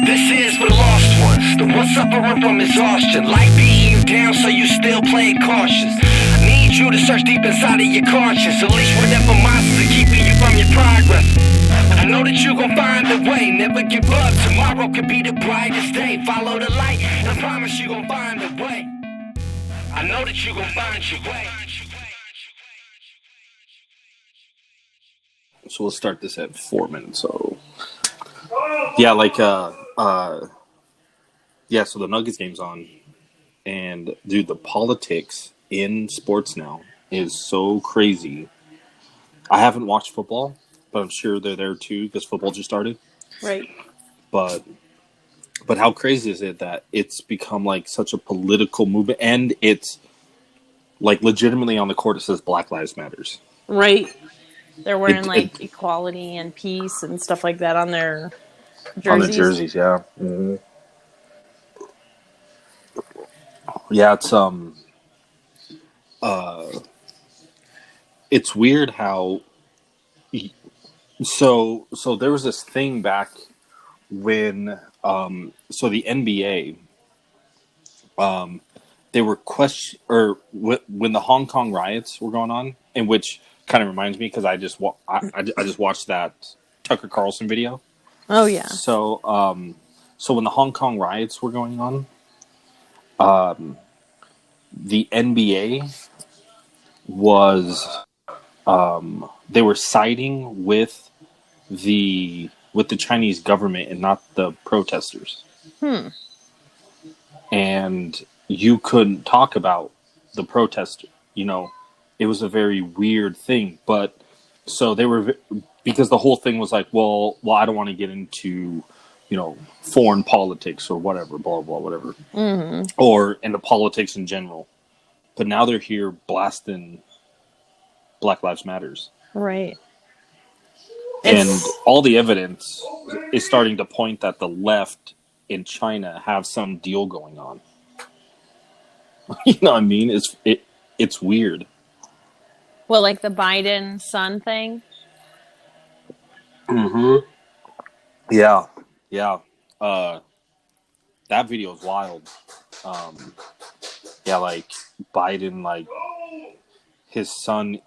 This is for the lost ones, the ones suffering from exhaustion. Life beating you down, so you still play cautious. I need you to search deep inside of your conscience. Unleash whatever monsters are keeping you from your progress. I know that you gon' find a way, never give up. Tomorrow could be the brightest day. Follow the light, and I promise you gon' find a way. I know that you gon' find your way. So we'll start this at 4 minutes. So yeah, so the Nuggets game's on, and dude, the politics in sports now is so crazy. I haven't watched football, but I'm sure they're there too because football just started. Right. But how crazy is it that it's become like such a political movement, and it's like legitimately on the court it says Black Lives Matters. Right. They're wearing equality and peace and stuff like that on their jerseys. On the jerseys, yeah. Mm-hmm. Yeah, it's weird how so there was this thing back when the NBA they were when the Hong Kong riots were going on, in which kind of reminds me because I just watched that Tucker Carlson video. Oh yeah. So when the Hong Kong riots were going on, the NBA was they were siding with the Chinese government and not the protesters. And you couldn't talk about the protest. It was a very weird thing. But so they were, because the whole thing was like, well, I don't want to get into, foreign politics or whatever, blah, blah, whatever. Mm-hmm. Or into politics in general. But now they're here blasting Black Lives Matters. Right. And all the evidence is starting to point that the left in China have some deal going on. You know what I mean? It's weird. Well, like the Biden son thing? Mm-hmm. Yeah. That video is wild. Biden, his son,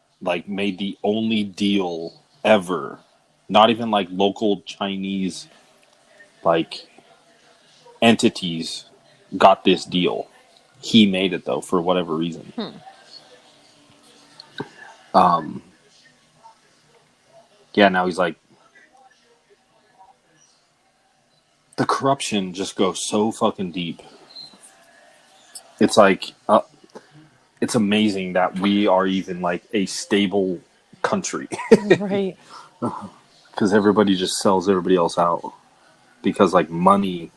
made the only deal ever. Not even, local Chinese, entities got this deal. He made it, though, for whatever reason. Now he's the corruption just goes so fucking deep. It's it's amazing that we are even a stable country. Right. Because everybody just sells everybody else out. Because money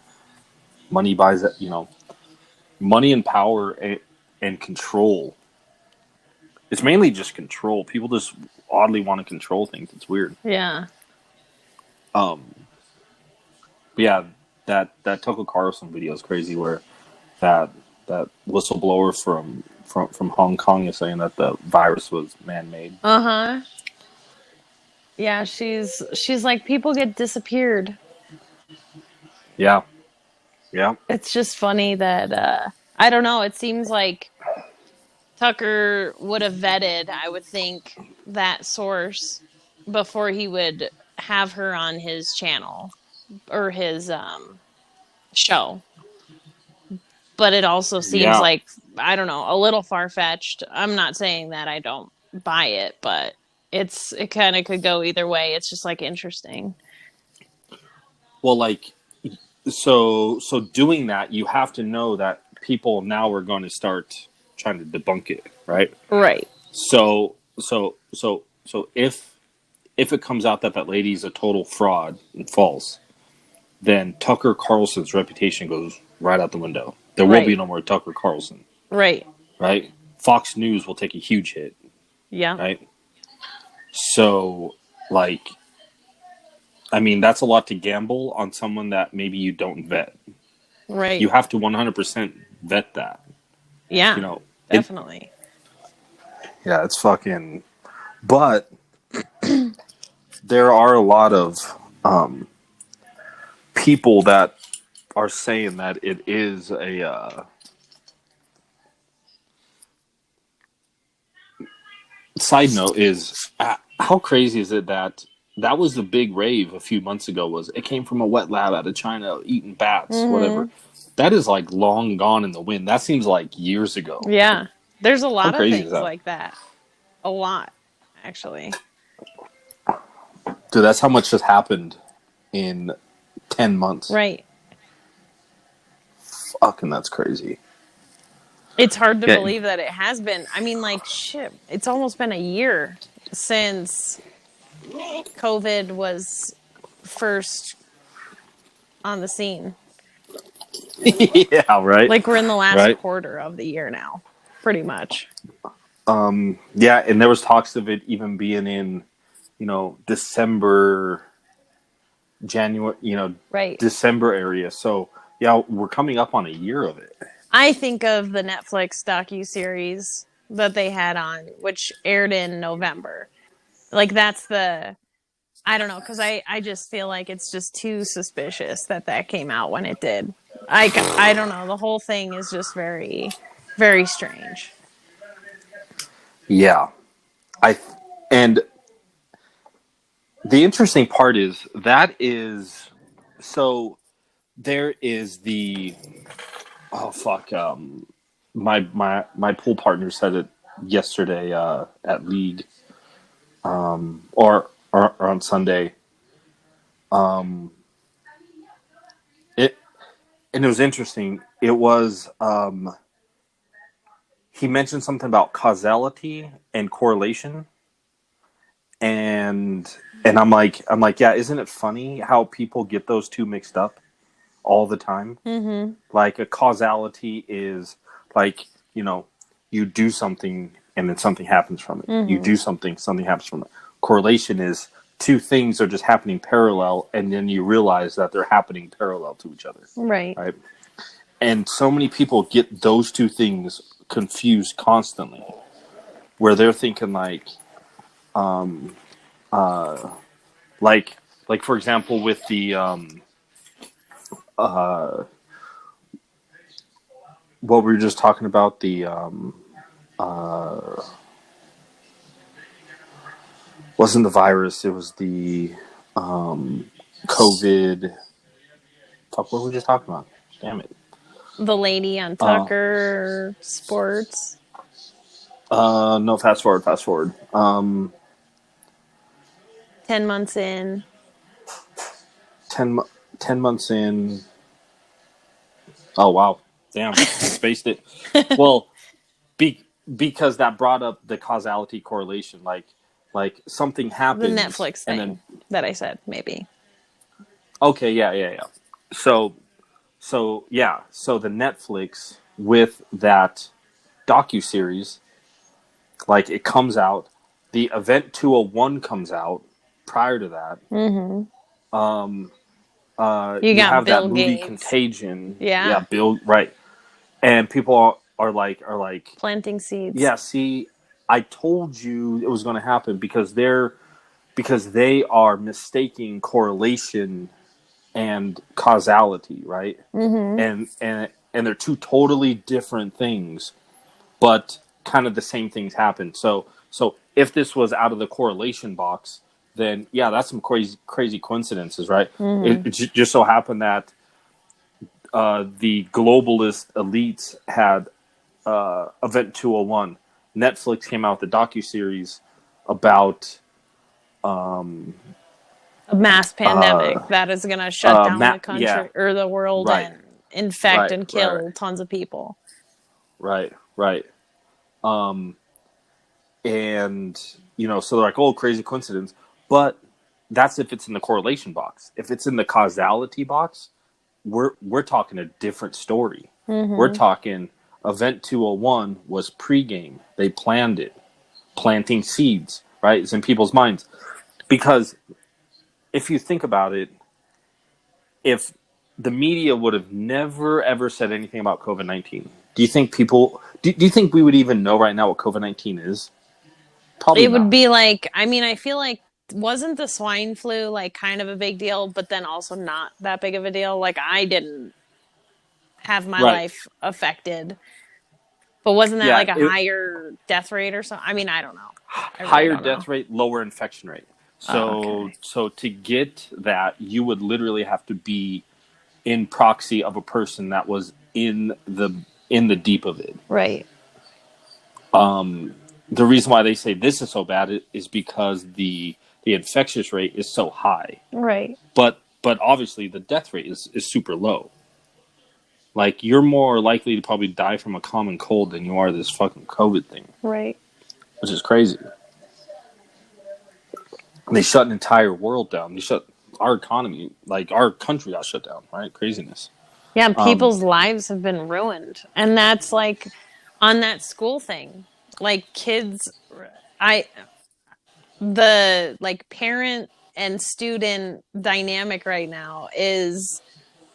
buys it, money and power and control. It's mainly just control. People just oddly want to control things. It's weird. Yeah. Yeah, that Tucker Carlson video is crazy, where that whistleblower from Hong Kong is saying that the virus was man-made. Uh-huh. Yeah, she's like, people get disappeared. Yeah. It's just funny that I don't know, it seems like Tucker would have vetted, I would think, that source before he would have her on his channel or his show. But it also seems like, I don't know, a little far-fetched. I'm not saying that I don't buy it, but it kind of could go either way. It's just interesting. Well, so doing that, you have to know that people now are going to start trying to debunk it, right? Right. So if it comes out that lady's a total fraud and false, then Tucker Carlson's reputation goes right out the window. There will be no more Tucker Carlson. Right. Right? Fox News will take a huge hit. Yeah. Right? So, that's a lot to gamble on someone that maybe you don't vet. Right. You have to 100% vet that. Yeah. Definitely. It's fucking... But there are a lot of people that are saying that it is a side note is how crazy is it that that was the big rave a few months ago, was it came from a wet lab out of China eating bats, Mm-hmm. whatever. That is like long gone in the wind. That seems like years ago. Yeah. There's a How lot of crazy is things that? like that. A lot, actually. Dude, that's how much has happened in 10 months. Right. Fucking that's crazy. It's hard to Yeah. believe that it has been. I mean, like, shit, it's almost been a year since COVID was first on the scene. Yeah, right. Like, we're in the last Right. quarter of the year now, pretty much. Yeah, and there was talks of it even being in, December, January, Right. December area. So, yeah, we're coming up on a year of it. I think of the Netflix docuseries that they had on, which aired in November. Like, that's the, I don't know, because I just feel like it's just too suspicious that that came out when it did. I don't know. The whole thing is just very, very strange. Yeah. And the interesting part is so there is oh fuck, my pool partner said it yesterday at league, or on Sunday. It and it was interesting. It was he mentioned something about causality and correlation, and I'm like, yeah, isn't it funny how people get those two mixed up all the time? Mm-hmm. Like a causality is like, you do something and then something happens from it. You Mm-hmm. do something, something happens from it. Correlation is two things are just happening parallel, and then you realize that they're happening parallel to each other. Right. Right. And so many people get those two things confused constantly, where they're thinking like for example with the uh what we were just talking about, the wasn't the virus, it was the COVID. Fuck, what were we just talking about? Damn it. The lady on Tucker Sports. No, fast forward. 10 months in. 10, 10 months in. Oh, wow. Damn, spaced it. Well, because that brought up the causality correlation. Like something The happens. Netflix and thing then that I said, maybe. Okay, yeah. So the Netflix with that docuseries, like it comes out, the Event 201 comes out prior to that. Mm-hmm. You You got have that Bill movie Gates. Contagion. Yeah. Bill, right. And people are like, Planting seeds. yeah, see, I told you it was going to happen, because they are mistaking correlation and causality, right? Mm-hmm. And they're two totally different things, but kind of the same things happen. So if this was out of the correlation box, then yeah, that's some crazy coincidences, right? Mm-hmm. It just so happened that the globalist elites had Event 201. Netflix came out with the docuseries about A mass pandemic that is going to shut down the country yeah, or the world right, and infect and right, kill tons of people. right. And so they're like, oh, crazy coincidence. But that's if it's in the correlation box. If it's in the causality box, we're talking a different story. Mm-hmm. We're talking Event 201 was pregame. They planned it, planting seeds, right? It's in people's minds. Because if you think about it, if the media would have never ever said anything about COVID-19, do you think do you think we would even know right now what COVID-19 is? Probably It would not. be like, I mean, I feel like wasn't the swine flu like kind of a big deal, but then also not that big of a deal? Like I didn't have my Right. life affected. But wasn't that Yeah, like a higher death rate or something? I mean, I don't know. I really higher don't know. death rate, lower infection rate. Oh, So okay. so to get that, you would literally have to be in proxy of a person that was in the deep of it. Right. The reason why they say this is so bad is because the infectious rate is so high. Right. But obviously the death rate is super low. Like, you're more likely to probably die from a common cold than you are this fucking COVID thing, Right. which is crazy. They shut an entire world down. They shut our economy, like our country got shut down, right? Craziness. Yeah, people's lives have been ruined. And that's like on that school thing. Like kids I the like parent and student dynamic right now is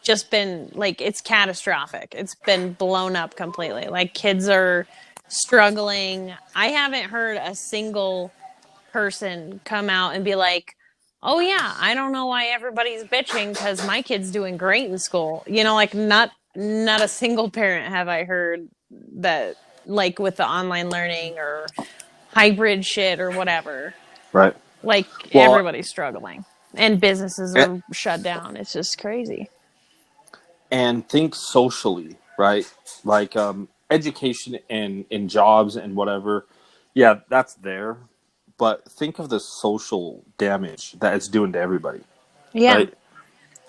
just been like it's catastrophic. It's been blown up completely. Like kids are struggling. I haven't heard a single person come out and be like, "Oh yeah, I don't know why everybody's bitching cuz my kid's doing great in school." You know, like not a single parent have I heard that like with the online learning or hybrid shit or whatever. Right. Like Well, everybody's struggling and businesses a- are shut down. It's just crazy. and think socially, right? Like, education and jobs and whatever. Yeah, that's there. But think of the social damage that it's doing to everybody, Yeah. right?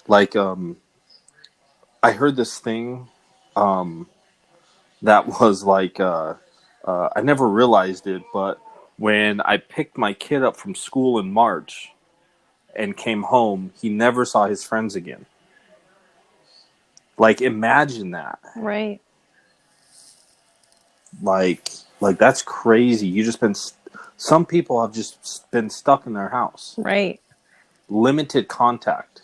Like, I heard this thing that was like, I never realized it, but when I picked my kid up from school in March and came home, he never saw his friends again. Like, imagine that. Right. Like that's crazy. You just been. Some people have just been stuck in their house. Right. Limited contact.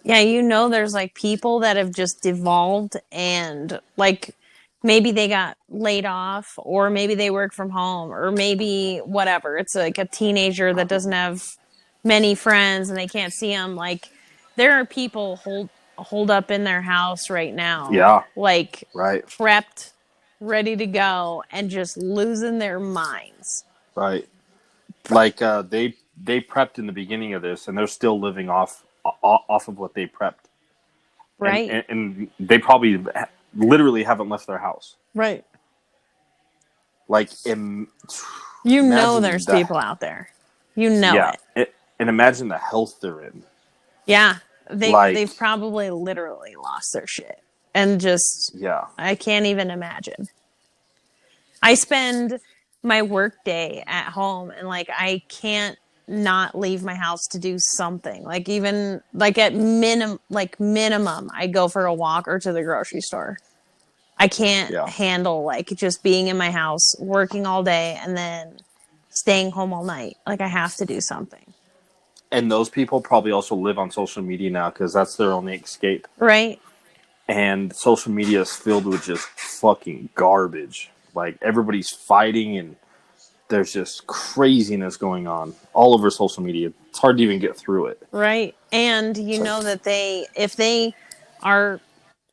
Yeah, you know there's like people that have just devolved and like maybe they got laid off or maybe they work from home or maybe whatever. It's like a teenager that doesn't have many friends and they can't see them. Like there are people hold up in their house right now. Yeah. Like Right. prepped, ready to go and just losing their minds. Right. Like, they prepped in the beginning of this, and they're still living off of what they prepped. Right. And they probably literally haven't left their house. Right. Like, You know imagine there's that. people out there. You know Yeah. it. And imagine the health they're in. Yeah. Like- They've probably literally lost their shit. And just Yeah. I can't even imagine. I spend my work day at home and like I can't not leave my house to do something. Like even like at minimum I go for a walk or to the grocery store. I can't Yeah. handle like just being in my house working all day and then staying home all night. Like I have to do something. And those people probably also live on social media now because that's their only escape. Right? And social media is filled with just fucking garbage. Like, everybody's fighting and there's just craziness going on all over social media. It's hard to even get through it. Right. And you know that if they are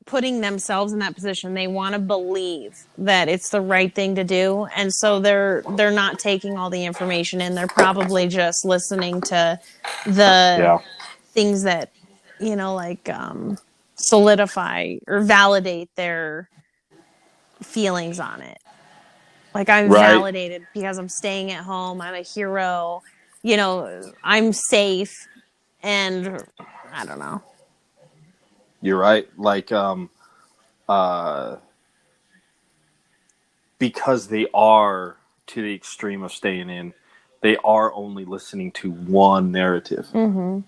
putting themselves in that position, they want to believe that it's the right thing to do. And so they're not taking all the information in. They're probably just listening to the things that, you know, like solidify or validate their feelings on it. Like I'm validated because I'm staying at home. I'm a hero. You know, I'm safe. And I don't know. You're right. Like, because they are to the extreme of staying in, they are only listening to one narrative. Mm-hmm.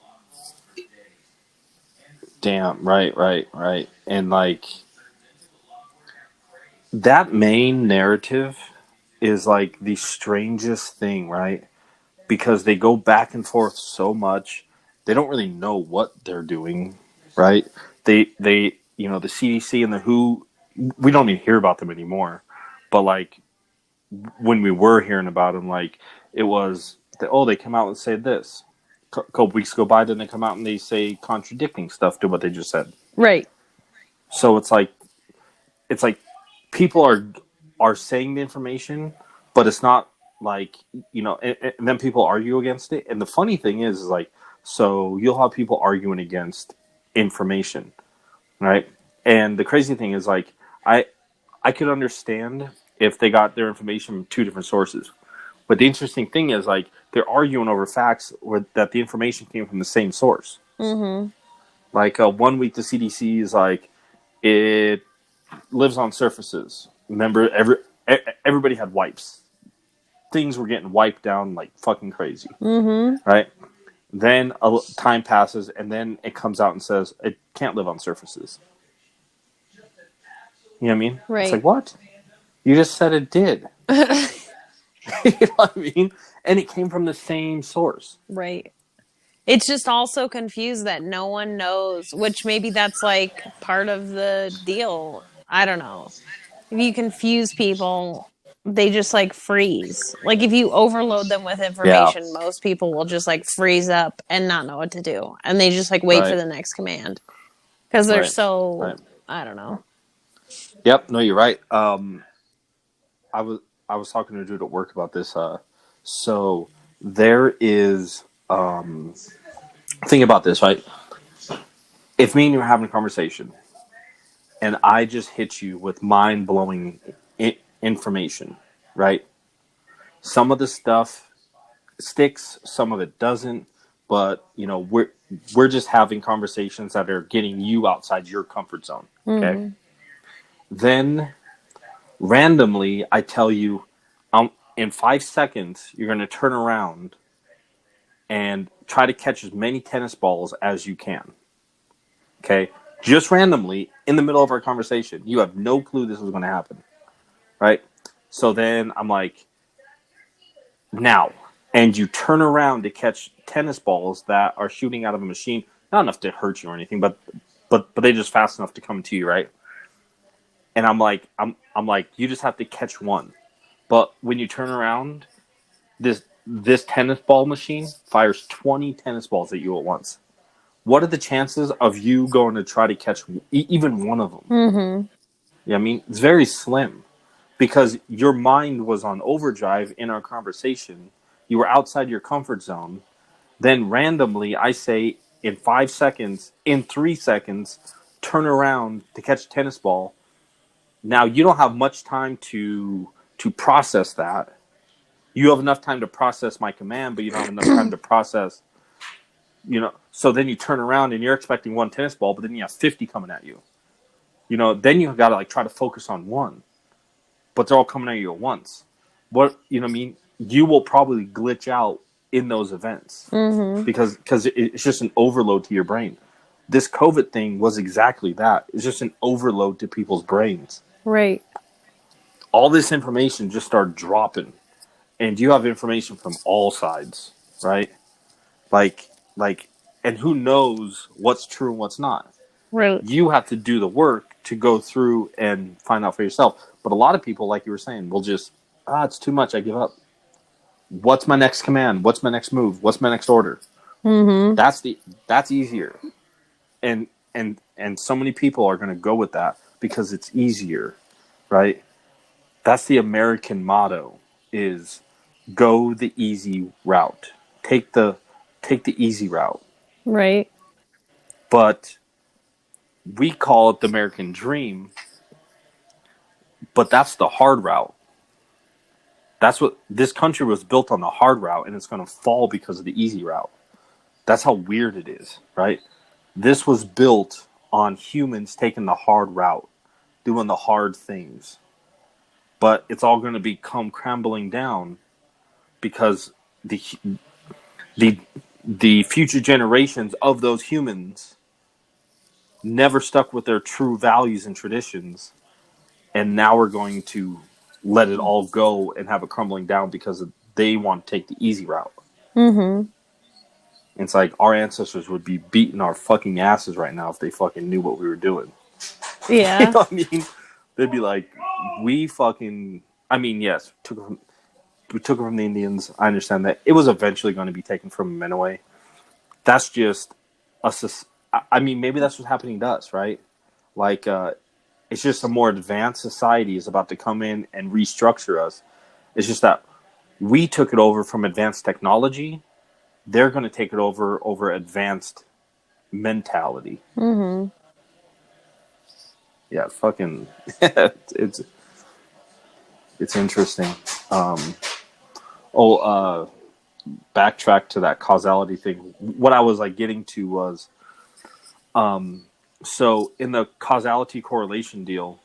Damn, right. And like, that main narrative is like the strangest thing, right? Because they go back and forth so much, they don't really know what they're doing, right? They you know, the CDC and the WHO, we don't even hear about them anymore. But like, when we were hearing about them, like, it was they come out and say this. A couple weeks go by, then they come out and they say contradicting stuff to what they just said. Right. So it's like, it's like people are saying the information, but it's not like, and then people argue against it. And the funny thing is like, so you'll have people arguing against information, right? And the crazy thing is like, I could understand if they got their information from two different sources. But the interesting thing is like they're arguing over facts that the information came from the same source. Mm-hmm. Like 1 week the CDC is like it lives on surfaces. Remember, everybody had wipes. Things were getting wiped down like fucking crazy, right? Then time passes, and then it comes out and says it can't live on surfaces. You know what I mean? Right. It's like, what? You just said it did. You know what I mean? And it came from the same source. Right. It's just all so confused that no one knows, which maybe that's like part of the deal. I don't know. If you confuse people, they just like freeze. Like if you overload them with information, most people will just like freeze up and not know what to do. And they just like wait for the next command. Because they're I don't know. Yep, no, you're right. I was talking to a dude at work about this. So there is think about this, right? If me and you are having a conversation, and I just hit you with mind-blowing information, right? Some of the stuff sticks, some of it doesn't, but we're just having conversations that are getting you outside your comfort zone, okay? Mm-hmm. Then randomly I tell you, in 5 seconds you're going to turn around and try to catch as many tennis balls as you can. Okay? Just randomly, in the middle of our conversation. You have no clue this is going to happen. Right? So then I'm like, now. And you turn around to catch tennis balls that are shooting out of a machine. Not enough to hurt you or anything, but they're just fast enough to come to you, right? And I'm like, you just have to catch one. But when you turn around, this tennis ball machine fires 20 tennis balls at you at once. What are the chances of you going to try to catch even one of them? Mm-hmm. Yeah, I mean, it's very slim because your mind was on overdrive in our conversation. You were outside your comfort zone. Then randomly, I say in 5 seconds, in 3 seconds, turn around to catch a tennis ball. Now, you don't have much time to process that. You have enough time to process my command, but you don't have enough time to process, so then you turn around and you're expecting one tennis ball, but then you have 50 coming at you. Then you got to try to focus on one, but they're all coming at you at once. What I mean? You will probably glitch out in those events because it's just an overload to your brain. This COVID thing was exactly that. It's just an overload to people's brains. Right. All this information just started dropping. And you have information from all sides, right? Like, and who knows what's true and what's not? Right. You have to do the work to go through and find out for yourself. But a lot of people, like you were saying, will just, it's too much, I give up. What's my next command? What's my next move? What's my next order? Mm-hmm. That's easier. And so many people are going to go with that because it's easier, right? That's the American motto is go the easy route. Take the easy route. Right. But we call it the American dream, but that's the hard route. That's what this country was built on, the hard route, and it's going to fall because of the easy route. That's how weird it is, right? This was built on humans taking the hard route, doing the hard things. But it's all going to come crumbling down because the future generations of those humans never stuck with their true values and traditions, and now we're going to let it all go and have it crumbling down because they want to take the easy route. Mm-hmm. It's like our ancestors would be beating our fucking asses right now if they fucking knew what we were doing. Yeah. You know what I mean? They'd be like, yes, we took it from the Indians. I understand that. It was eventually going to be taken from them anyway. That's just maybe that's what's happening to us, right? Like, It's just a more advanced society is about to come in and restructure us. It's just that we took it over from advanced technology. They're going to take it over advanced mentality. Mm-hmm. Yeah, fucking, it's interesting. Backtrack to that causality thing. What I was like getting to was, so in the causality correlation deal,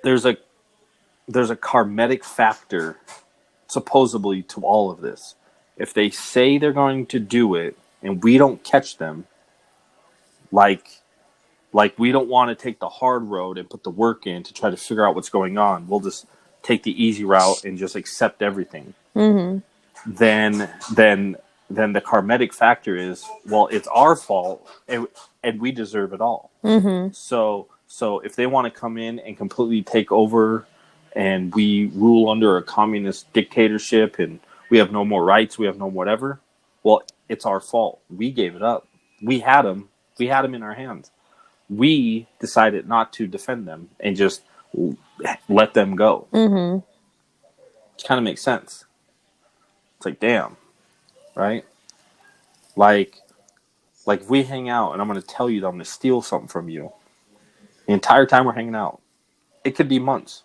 there's a karmatic factor supposedly to all of this. If they say they're going to do it and we don't catch them, like we don't want to take the hard road and put the work in to try to figure out what's going on. We'll just take the easy route and just accept everything. Mm-hmm. Then the karmatic factor is, well, it's our fault and we deserve it all. Mm-hmm. So if they want to come in and completely take over and we rule under a communist dictatorship and we have no more rights, we have no whatever, well, it's our fault. We gave it up. We had them in our hands. We decided not to defend them and just let them go. Mm-hmm. Which kind of makes sense. It's like, damn, right? Like if we hang out and I'm going to tell you that I'm going to steal something from you, the entire time we're hanging out, it could be months.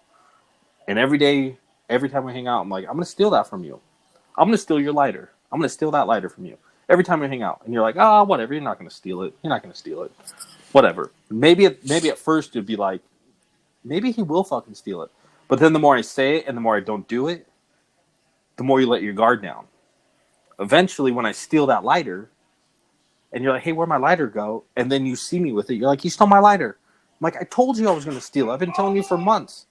And every time we hang out, I'm like, I'm going to steal that from you. I'm going to steal your lighter. I'm going to steal that lighter from you. Every time we hang out. And you're like, whatever, you're not going to steal it. You're not going to steal it. Whatever. Maybe at first it'd be like, maybe he will fucking steal it. But then the more I say it and the more I don't do it, the more you let your guard down. Eventually, when I steal that lighter, and you're like, hey, where'd my lighter go? And then you see me with it. You're like, you stole my lighter. I'm like, I told you I was going to steal it. I've been telling you for months.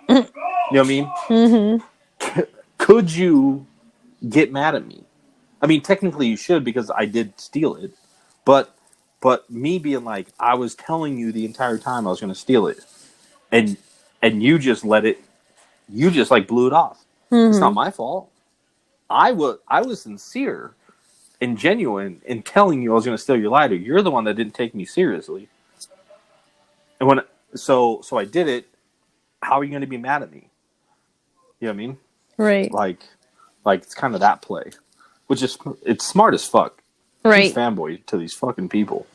You know what I mean? Mm-hmm. Could you get mad at me? I mean, technically you should because I did steal it. But me being like, I was telling you the entire time I was going to steal it. And you just let it, you just like blew it off. Mm-hmm. It's not my fault. I was sincere and genuine in telling you I was going to steal your lighter. You're the one that didn't take me seriously. And so I did it. How are you going to be mad at me? You know what I mean? Right. Like it's kind of that play, which is, it's smart as fuck. Right. Huge fanboy to these fucking people.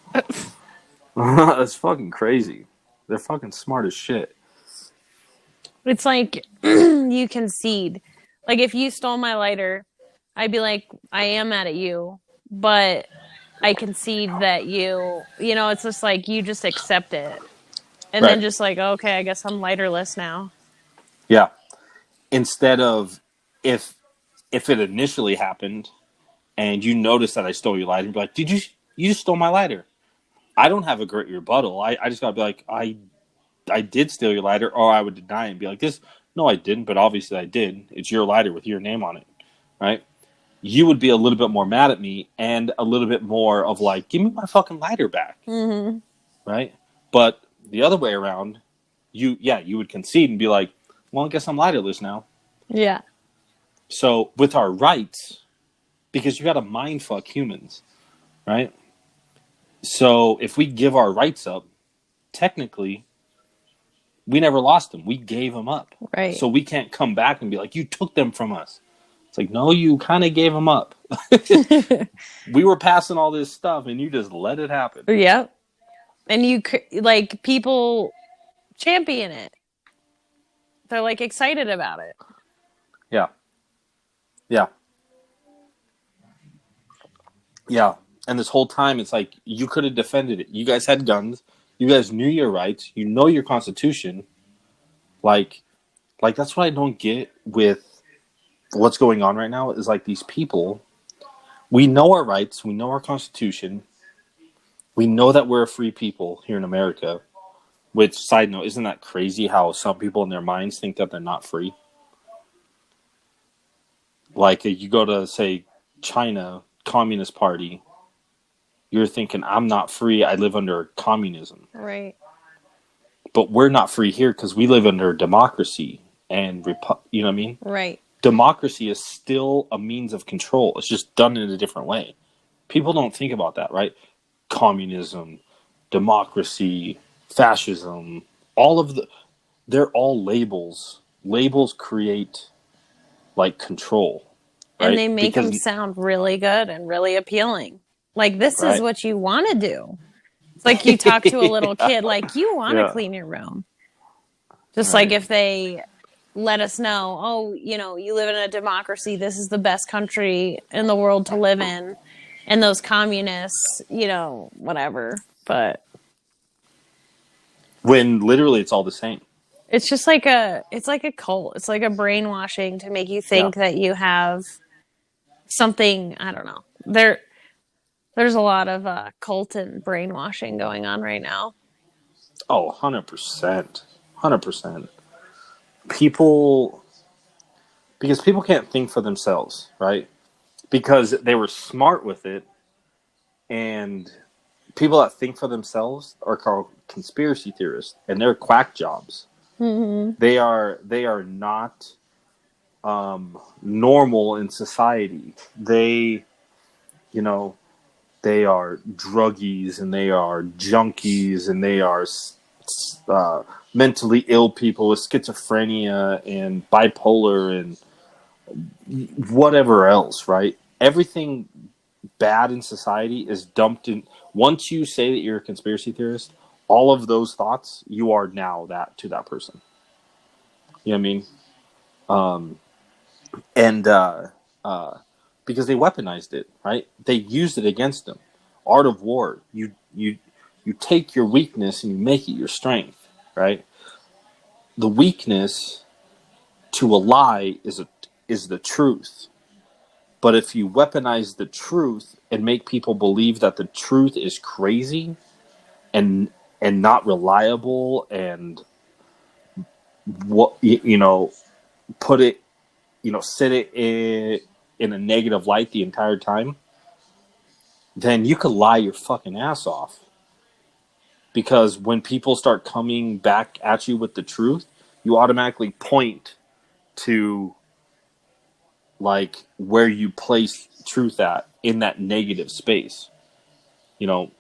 It's fucking crazy. They're fucking smart as shit. It's like you concede. Like if you stole my lighter, I'd be like, I am mad at you, but I concede that you know, it's just like you just accept it. And then just like, okay, I guess I'm lighterless now. Yeah. Instead of if it initially happened and you notice that I stole your lighter, you'd be like, you just stole my lighter. I don't have a great rebuttal. I just gotta be like, I did steal your lighter, or I would deny it and be like, no, I didn't, but obviously I did. It's your lighter with your name on it, right? You would be a little bit more mad at me and a little bit more of like, give me my fucking lighter back, right? But the other way around, you would concede and be like, well, I guess I'm lighterless now. Yeah. So with our rights, because you got to mind fuck humans, right? So if we give our rights up, technically, we never lost them. We gave them up. Right. So we can't come back and be like, you took them from us. It's like, no, you kind of gave them up. We were passing all this stuff and you just let it happen. Yeah. And you, like, people champion it. They're, like, excited about it. Yeah. Yeah. Yeah. And this whole time, it's like, you could have defended it. You guys had guns. You guys knew your rights. You know your Constitution. Like that's what I don't get with what's going on right now is like these people, we know our rights. We know our Constitution. We know that we're a free people here in America. Which, side note, isn't that crazy how some people in their minds think that they're not free? Like, you go to, say, China, Communist Party, you're thinking, I'm not free, I live under communism. Right. But we're not free here because we live under democracy and, you know what I mean? Right. Democracy is still a means of control. It's just done in a different way. People don't think about that, right? Communism, democracy, fascism, all of they're all labels. Labels create like control, And right? they make them sound really good and really appealing. Like, this is Right. what you want to do. It's like you talk to a little kid, like, you want to Yeah. clean your room. Just Right. like if they let us know, oh, you live in a democracy, this is the best country in the world to live in. And those communists, whatever. But When literally it's all the same. it's just like it's like a cult. It's like a brainwashing to make you think Yeah. that you have something, I don't know. There's a lot of cult and brainwashing going on right now. Oh, 100%. 100%. People, because people can't think for themselves, right? Because they were smart with it, and people that think for themselves are called conspiracy theorists, and they're quack jobs. Mm-hmm. They are not normal in society. They, they are druggies, and they are junkies, and they are mentally ill people with schizophrenia and bipolar and whatever else, right? Everything bad in society is dumped in. Once you say that you're a conspiracy theorist, all of those thoughts, you are now that to that person. You know what I mean? And because they weaponized it, right? They used it against them. Art of war. You take your weakness and you make it your strength, right? The weakness to a lie is the truth. But if you weaponize the truth and make people believe that the truth is crazy and not reliable, and what put it, sit it in a negative light the entire time, then you could lie your fucking ass off. Because when people start coming back at you with the truth, you automatically point to like where you place truth at in that negative space.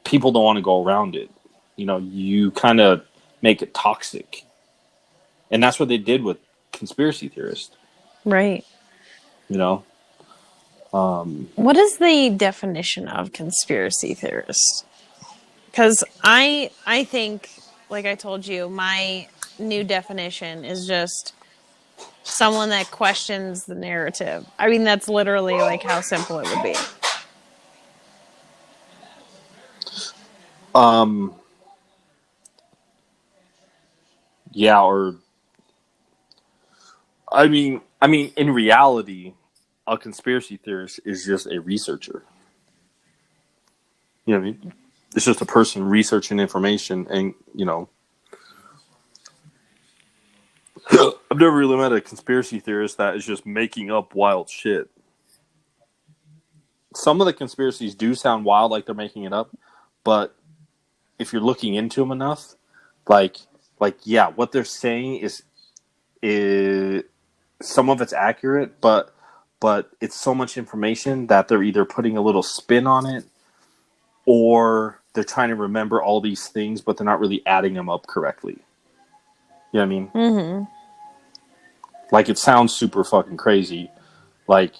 People don't want to go around it. You kind of make it toxic. And that's what they did with conspiracy theorists. Right. What is the definition of conspiracy theorist? Because I think, like I told you, my new definition is just someone that questions the narrative. I mean, that's literally like how simple it would be. Yeah, or I mean, in reality, a conspiracy theorist is just a researcher. You know what I mean? It's just a person researching information, and I've never really met a conspiracy theorist that is just making up wild shit. Some of the conspiracies do sound wild, like they're making it up, but if you're looking into them enough, like yeah, what they're saying is some of it's accurate, but it's so much information that they're either putting a little spin on it, or they're trying to remember all these things, but they're not really adding them up correctly. You know what I mean? Mm-hmm. Like, it sounds super fucking crazy. Like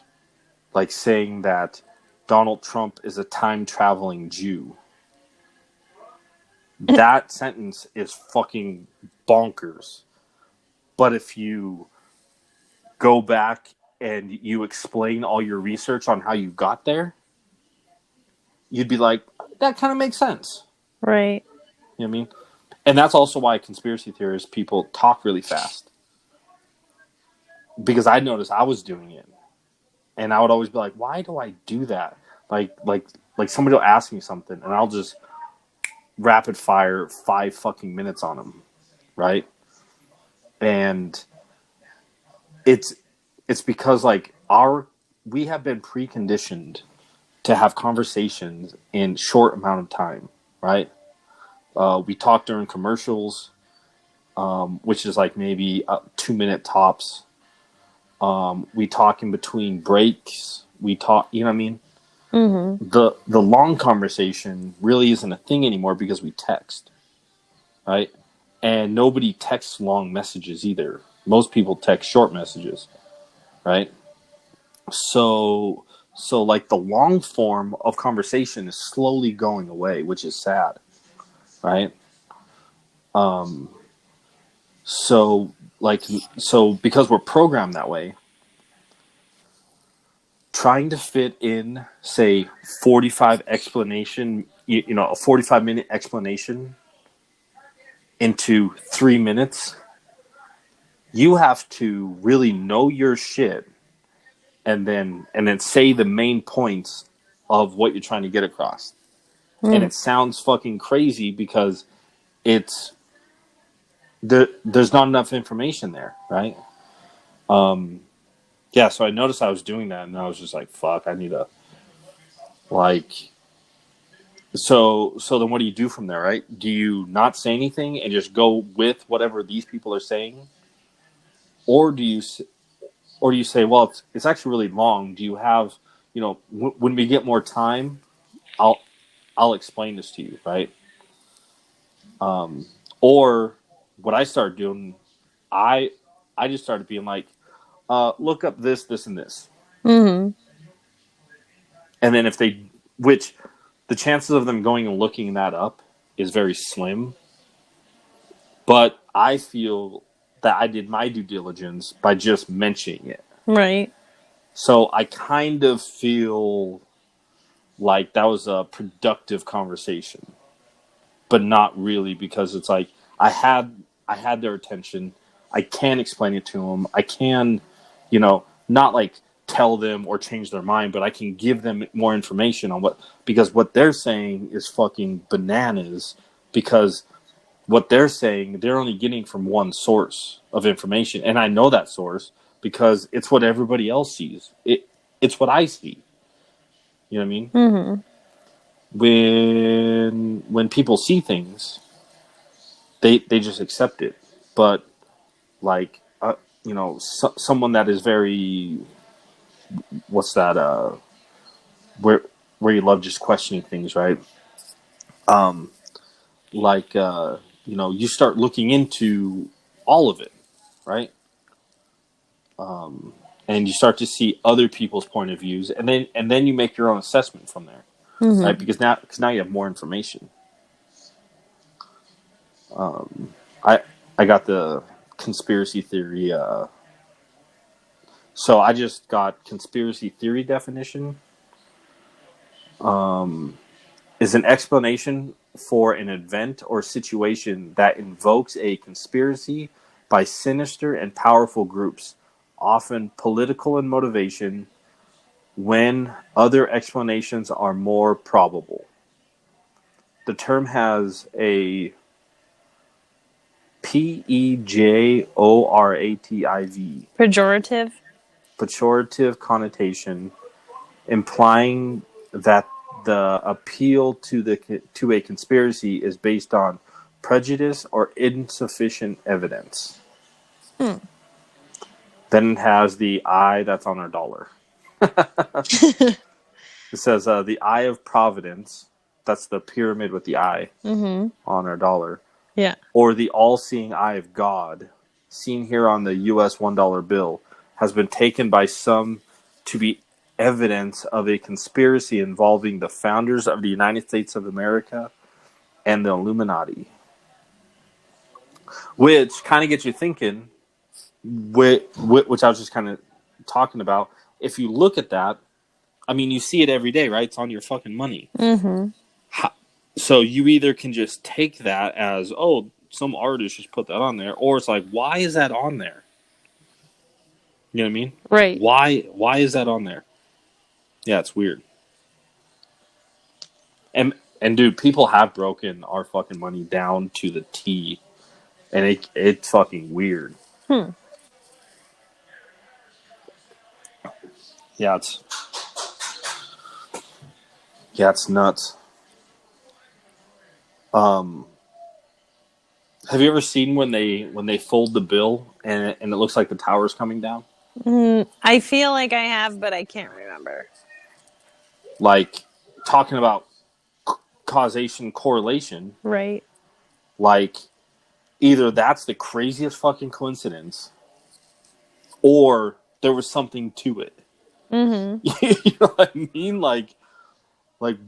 saying that Donald Trump is a time-traveling Jew. That sentence is fucking bonkers. But if you go back and you explain all your research on how you got there, you'd be like, that kind of makes sense. Right. You know what I mean? And that's also why conspiracy theorists, people talk really fast. Because I noticed I was doing it. And I would always be like, why do I do that? Like somebody will ask me something, and I'll just rapid fire 5 fucking minutes on them. Right? And it's because we have been preconditioned to have conversations in short amount of time, right? We talk during commercials, which is like maybe 2-minute tops. We talk in between breaks. We talk, you know what I mean? Mm-hmm. The long conversation really isn't a thing anymore because we text. right? And nobody texts long messages either. Most people text short messages, right? So like the long form of conversation is slowly going away, which is sad, right? So so because we're programmed that way, trying to fit in, say, 45 explanation, a 45-minute explanation into 3 minutes, you have to really know your shit and then say the main points of what you're trying to get across. And it sounds fucking crazy because it's there's not enough information there, right? Yeah, so I noticed I was doing that, and I was just like, fuck, I need to, like, so then what do you do from there, right? Do you not say anything and just go with whatever these people are saying? Or do you say, well, it's actually really long. Do you have, when we get more time, I'll explain this to you, right? Or what I started doing, I just started being like, look up this, this, and this. Mm-hmm. And then which the chances of them going and looking that up is very slim. But I feel that I did my due diligence by just mentioning it. Right. So I kind of feel like that was a productive conversation, but not really, because it's like I had their attention. I can explain it to them. I can, not like tell them or change their mind, but I can give them more information on because what they're saying is fucking bananas, because what they're saying, they're only getting from one source of information. And I know that source because it's what everybody else sees. It's what I see. You know what I mean? Mm-hmm. When people see things, they just accept it. But like, someone that is very, what's that? Where you love just questioning things, right? You start looking into all of it, right? And you start to see other people's point of views, and then you make your own assessment from there, right? Because now you have more information. I got the conspiracy theory. So I just got conspiracy theory definition. Is an explanation for an event or situation that invokes a conspiracy by sinister and powerful groups, often political in motivation, when other explanations are more probable. The term has a pejorative connotation, implying that the appeal to a conspiracy is based on prejudice or insufficient evidence. Then it has the eye that's on our dollar. It says the eye of providence. That's the pyramid with the eye on our dollar. Yeah. Or the all-seeing eye of God, seen here on the U.S. $1 bill, has been taken by some to be evidence of a conspiracy involving the founders of the United States of America and the Illuminati. Which kind of gets you thinking, which I was just kind of talking about. If you look at that, I mean, you see it every day, right? It's on your fucking money. So you either can just take that as, oh, some artist just put that on there, or it's like, why is that on there? You know what I mean? Right. Why is that on there? Yeah, it's weird. And dude, people have broken our fucking money down to the T, and it's fucking weird. Yeah, it's nuts. Have you ever seen when they fold the bill and it looks like the tower's coming down? I feel like I have, but I can't remember. Like, talking about causation, correlation. Right. Like, either that's the craziest fucking coincidence, or there was something to it. Mm-hmm. You know what I mean? Like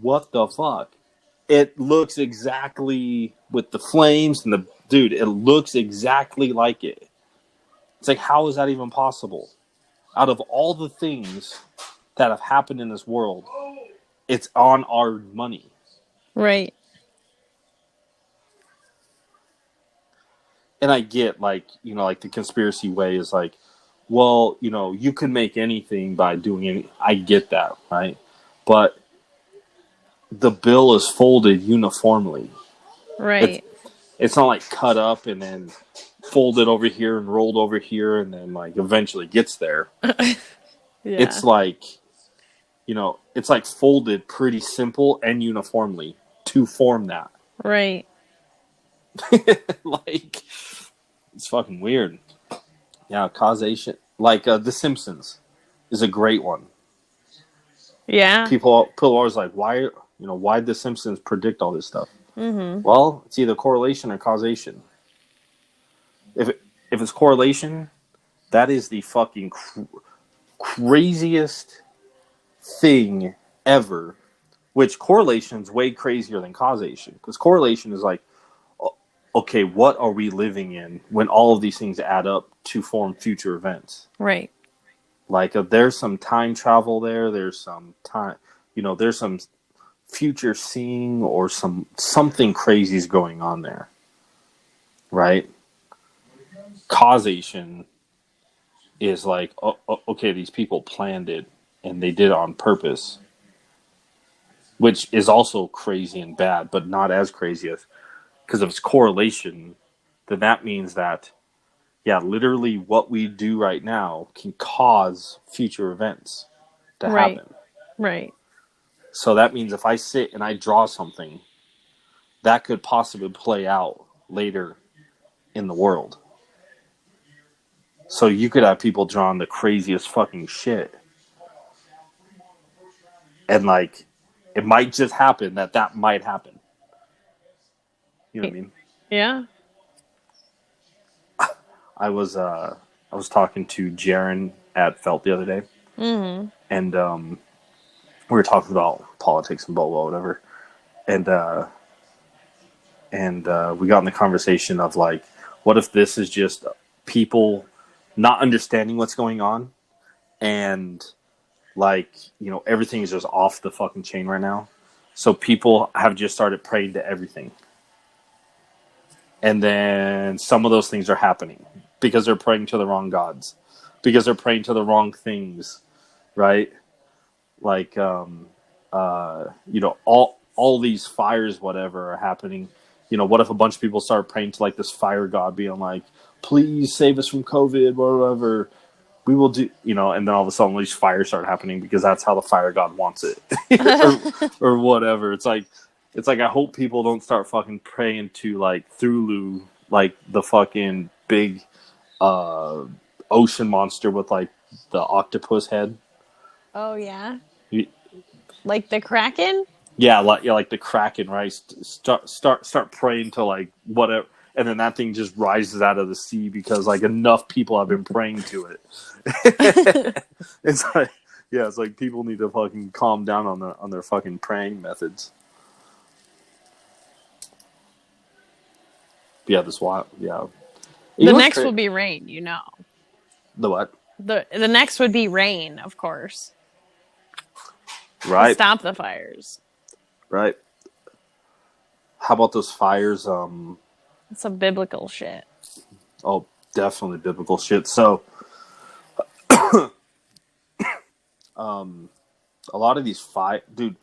what the fuck? It looks exactly with the flames and the dude. It looks exactly like it. It's like, how is that even possible? Out of all the things that have happened in this world, it's on our money. Right. And I get, like, you know, like the conspiracy way is like, well, you know, you can make anything by doing it. I get that, right? But the bill is folded uniformly. Right. It's not like cut up and then folded over here and rolled over here and then like eventually gets there. Yeah. It's like, you know, it's like folded pretty simple and uniformly to form that. Right. Like, it's fucking weird. Yeah, causation. Like, The Simpsons is a great one. Yeah. People are always like, why did The Simpsons predict all this stuff? Mm-hmm. Well, it's either correlation or causation. If it's correlation, that is the fucking craziest thing ever. Which correlation is way crazier than causation. Because correlation is like, okay, what are we living in when all of these things add up to form future events? Right. Like, there's some time travel there. There's some time, you know, there's some future seeing or something crazy is going on there. Right? Causation is like, okay, these people planned it and they did it on purpose. Which is also crazy and bad, but not as crazy as, because if it's correlation, then that means that, yeah, literally what we do right now can cause future events to happen. Right. So that means if I sit and I draw something, that could possibly play out later in the world. So you could have people drawing the craziest fucking shit. And like, it might just happen that might happen. You know what I mean? Yeah. I was talking to Jaron at Felt the other day, and we were talking about politics and blah blah whatever, and we got in the conversation of like, what if this is just people not understanding what's going on, and like, you know, everything is just off the fucking chain right now, so people have just started praying to everything. And then some of those things are happening because they're praying to the wrong gods, because they're praying to the wrong things, right? Like, you know, all these fires, whatever, are happening. You know, what if a bunch of people start praying to like this fire god, being like, "Please save us from COVID, whatever. We will do," you know, and then all of a sudden these fires start happening because that's how the fire god wants it, or whatever. It's like, I hope people don't start fucking praying to, like, Cthulhu, like, the fucking big ocean monster with, like, the octopus head. Oh, yeah? Like the Kraken? Yeah, like the Kraken, right? Start praying to, like, whatever, and then that thing just rises out of the sea because, like, enough people have been praying to it. It's like, yeah, it's like people need to fucking calm down on their fucking praying methods. Yeah, this wild. Yeah. The next will be rain, you know. The what? The next would be rain, of course. Right. To stop the fires. Right. How about those fires? It's some biblical shit. Oh, definitely biblical shit. So, a lot of these dude,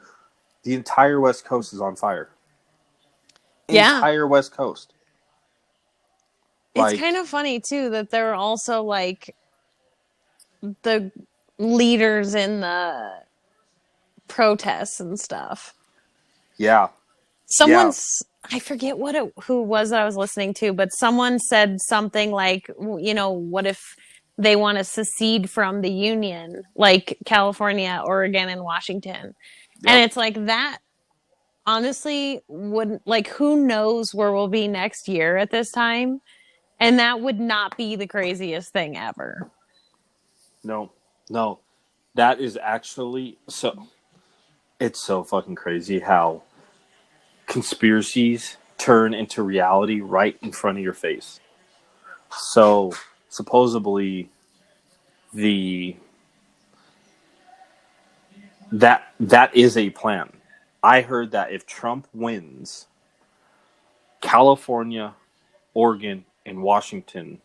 the entire West Coast is on fire. Yeah. Entire West Coast. It's kind of funny, too, that there are also, like, the leaders in the protests and stuff. Yeah. I forget who was that I was listening to, but someone said something like, you know, what if they want to secede from the Union, like California, Oregon, and Washington? Yep. And it's like that honestly wouldn't like who knows where we'll be next year at this time, and that would not be the craziest thing ever. No, no, that is actually so. It's so fucking crazy how conspiracies turn into reality right in front of your face. So supposedly the that is a plan. I heard that if Trump wins, California, Oregon, and Washington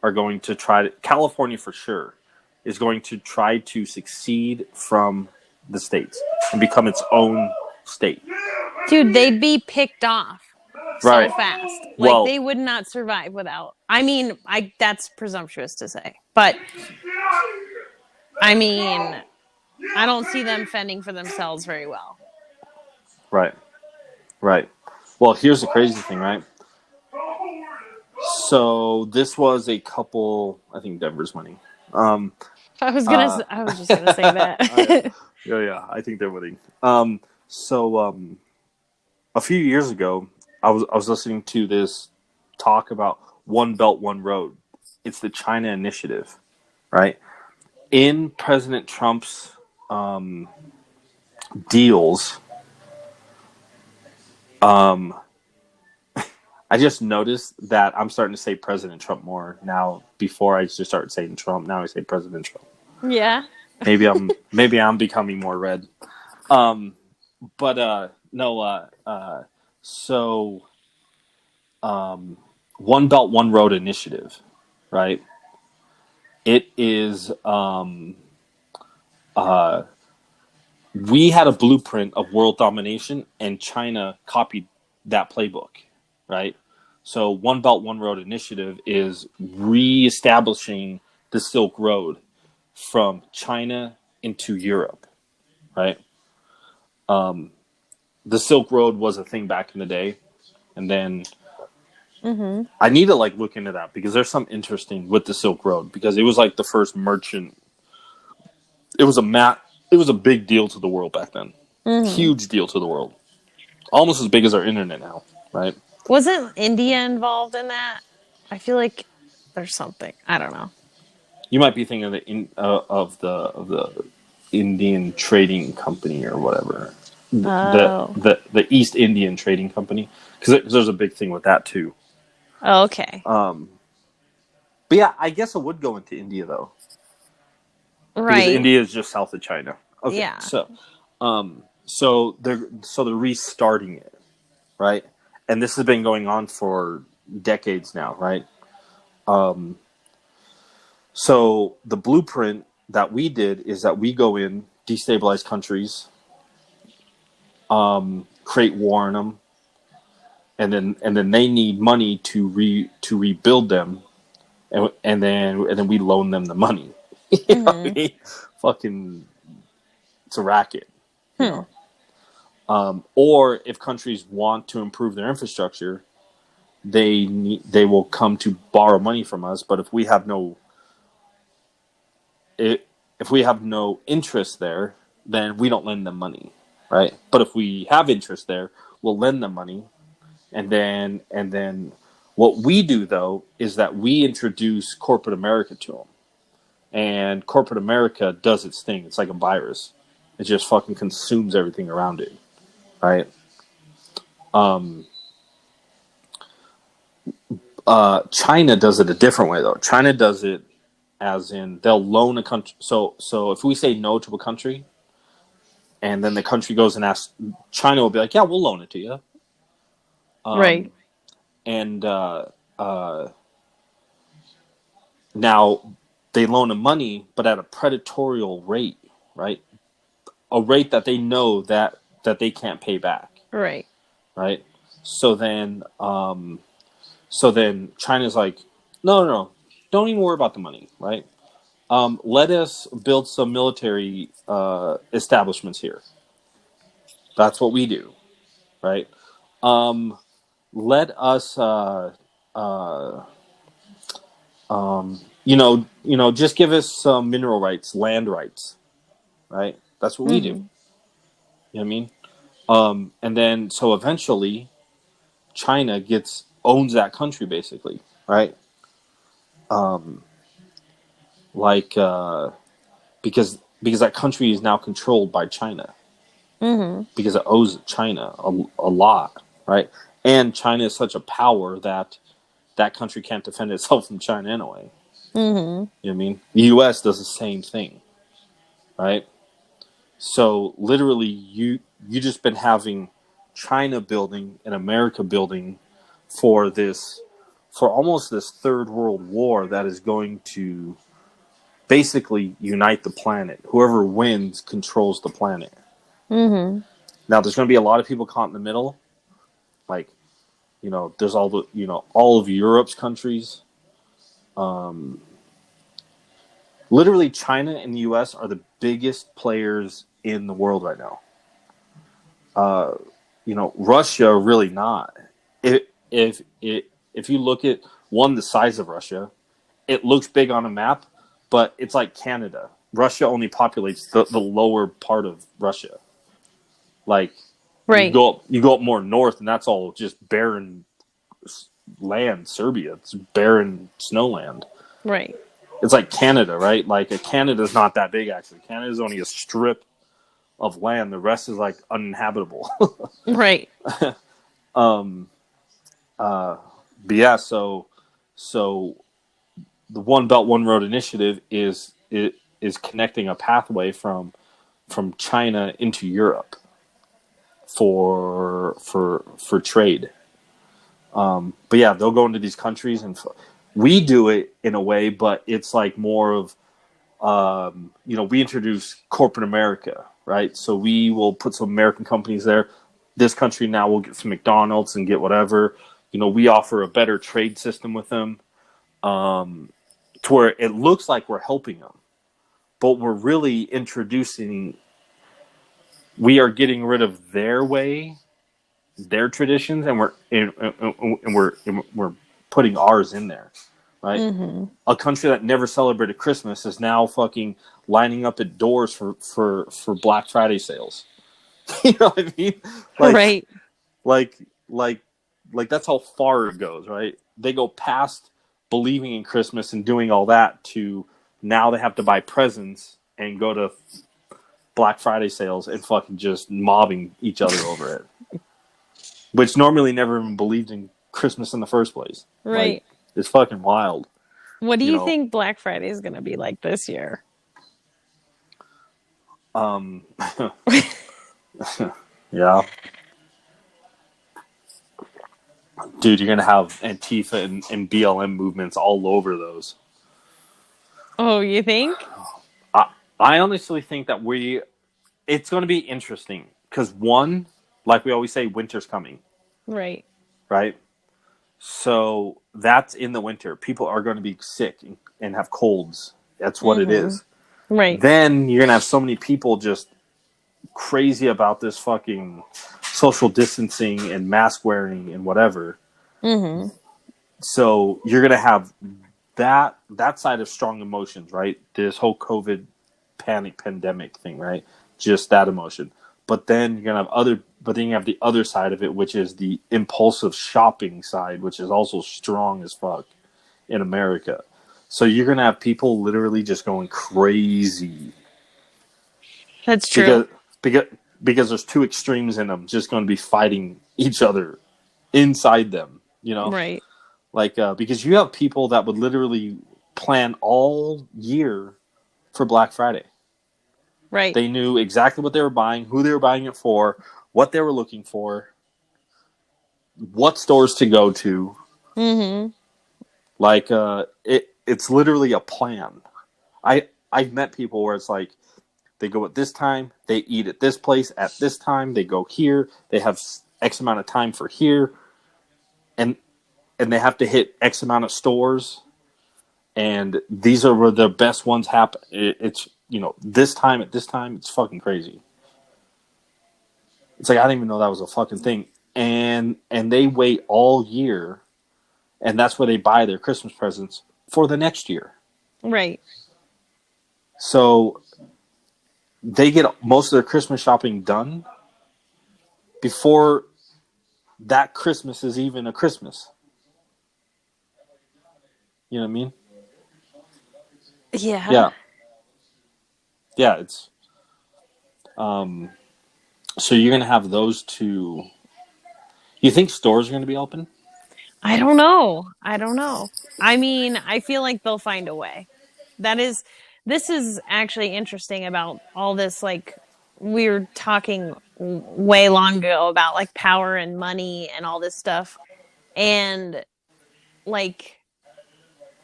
are going to try to, California for sure is going to try to succeed from the states and become its own state. Dude, they'd be picked off so Right. fast. Like Well, they would not survive without. I mean, I that's presumptuous to say, but I mean, I don't see them fending for themselves very well. right. Right. Well, here's the crazy thing, right? So this was a couple. I think Denver's winning. I was just gonna say that. Yeah. I think they're winning. So a few years ago, I was listening to this talk about One Belt, One Road. It's the China Initiative, right? In President Trump's deals, I just noticed that I'm starting to say President Trump more now. Before I just started saying Trump, now I say President Trump. Yeah. Maybe I'm becoming more red. But no. So One Belt One Road initiative, right? It is we had a blueprint of world domination, and China copied that playbook, right? So One Belt One Road initiative is reestablishing the Silk Road from China into Europe, right? The Silk Road was a thing back in the day, and then I need to like look into that because there's some interesting with the Silk Road because it was like the first merchant. It was a big deal to the world back then. Huge deal to the world. Almost as big as our internet now, right? Wasn't India involved in that? I feel like there's something. I don't know. You might be thinking of the Indian Trading Company or whatever. Oh. The East Indian Trading Company, because there's a big thing with that too. Okay. But yeah, I guess it would go into India though, because Right. India is just south of China. Okay, Yeah. so they're restarting it, right? And this has been going on for decades now, right? So the blueprint that we did is that we go in, destabilize countries, create war in them, and then they need money to rebuild them, and then we loan them the money. You know what I mean? Fucking, it's a racket. You know? Or if countries want to improve their infrastructure, they will come to borrow money from us. But if we have no interest there, then we don't lend them money, right? But if we have interest there, we'll lend them money, and then what we do though is that we introduce corporate America to them, and corporate America does its thing. It's like a virus; it just fucking consumes everything around it, right? China does it a different way though. China does it as in they'll loan a country. So if we say no to a country, and then the country goes and asks, China will be like, "Yeah, we'll loan it to you." Right. And now they loan them money, but at a predatory rate, right? A rate that they know that they can't pay back, Right. right? So then China's like, no, don't even worry about the money, right? Let us build some military establishments here. That's what we do, right? Let us, just give us some mineral rights, land rights, right? That's what we do. You know what I mean? And then so eventually China owns that country basically, right? Um, like because that country is now controlled by China Mm-hmm. because it owes China a lot, right? And China is such a power that that country can't defend itself from China anyway. Mm-hmm. You know what I mean? The U.S. does the same thing, right? So literally, you just been having China building and America building for almost this third world war that is going to basically unite the planet. Whoever wins controls the planet. Mm-hmm. Now, there's going to be a lot of people caught in the middle. Like, there's all of Europe's countries. Literally, China and the U.S. are the biggest players in the world right now. Russia really not. If you look at the size of Russia, it looks big on a map, but it's like Canada. Russia only populates the lower part of Russia. Like Right. you go up more north, and that's all just barren land. Serbia, it's barren snowland. Right. It's like Canada, right? Like Canada's not that big actually. Canada's only a strip of land. The rest is like uninhabitable. Right. But yeah, so the One Belt One Road initiative is connecting a pathway from China into Europe for trade. But yeah, they'll go into these countries, and we do it in a way, but it's like more of we introduce corporate America, right? So we will put some American companies there. This country now will get some McDonald's and get whatever. We offer a better trade system with them, to where it looks like we're helping them, but we're really introducing. We are getting rid of their way, their traditions, and we're putting ours in there, right? Mm-hmm. A country that never celebrated Christmas is now fucking lining up at doors for Black Friday sales. You know what I mean? Right. Like that's how far it goes, right? They go past believing in Christmas and doing all that to now they have to buy presents and go to Black Friday sales and fucking just mobbing each other over it. Which normally never even believed in Christmas in the first place. Right. Like, it's fucking wild. What do you think Black Friday is going to be like this year? Yeah. Dude, you're going to have Antifa and BLM movements all over those. Oh, you think? I honestly think that it's going to be interesting because one, like we always say, winter's coming. Right. Right? So that's in the winter. People are going to be sick and have colds. That's what it is. Right. Then you're going to have so many people just crazy about this fucking social distancing and mask wearing and whatever. Mm-hmm. So you're going to have that side of strong emotions, right? This whole COVID pandemic thing, right? Just that emotion. But then you're going to have you have the other side of it, which is the impulsive shopping side, which is also strong as fuck in America. So you're going to have literally just going crazy. That's true. Because there's two extremes in them just going to be fighting each other inside them, Right. Like, because you have people that would literally plan all year for Black Friday. Right. They knew exactly what they were buying, who they were buying it for, what they were looking for, what stores to go to. Mm-hmm. Like, it's literally a plan. I've met people where it's like, they go at this time, they eat at this place at this time, they go here, they have X amount of time for here, and they have to hit X amount of stores, and these are where the best ones happen. It's, this time at this time, it's fucking crazy. It's like, I didn't even know that was a fucking thing. And they wait all year, and that's where they buy their Christmas presents for the next year. Right. So they get most of their Christmas shopping done before that Christmas is even a Christmas. You know what I mean? Yeah. Yeah. Yeah, it's so you're gonna have those two. You think stores are gonna be open? I don't know. I don't know. I mean, I feel like they'll find a way. That is, this is actually interesting about all this. Like, we were talking way long ago about like power and money and all this stuff. And like,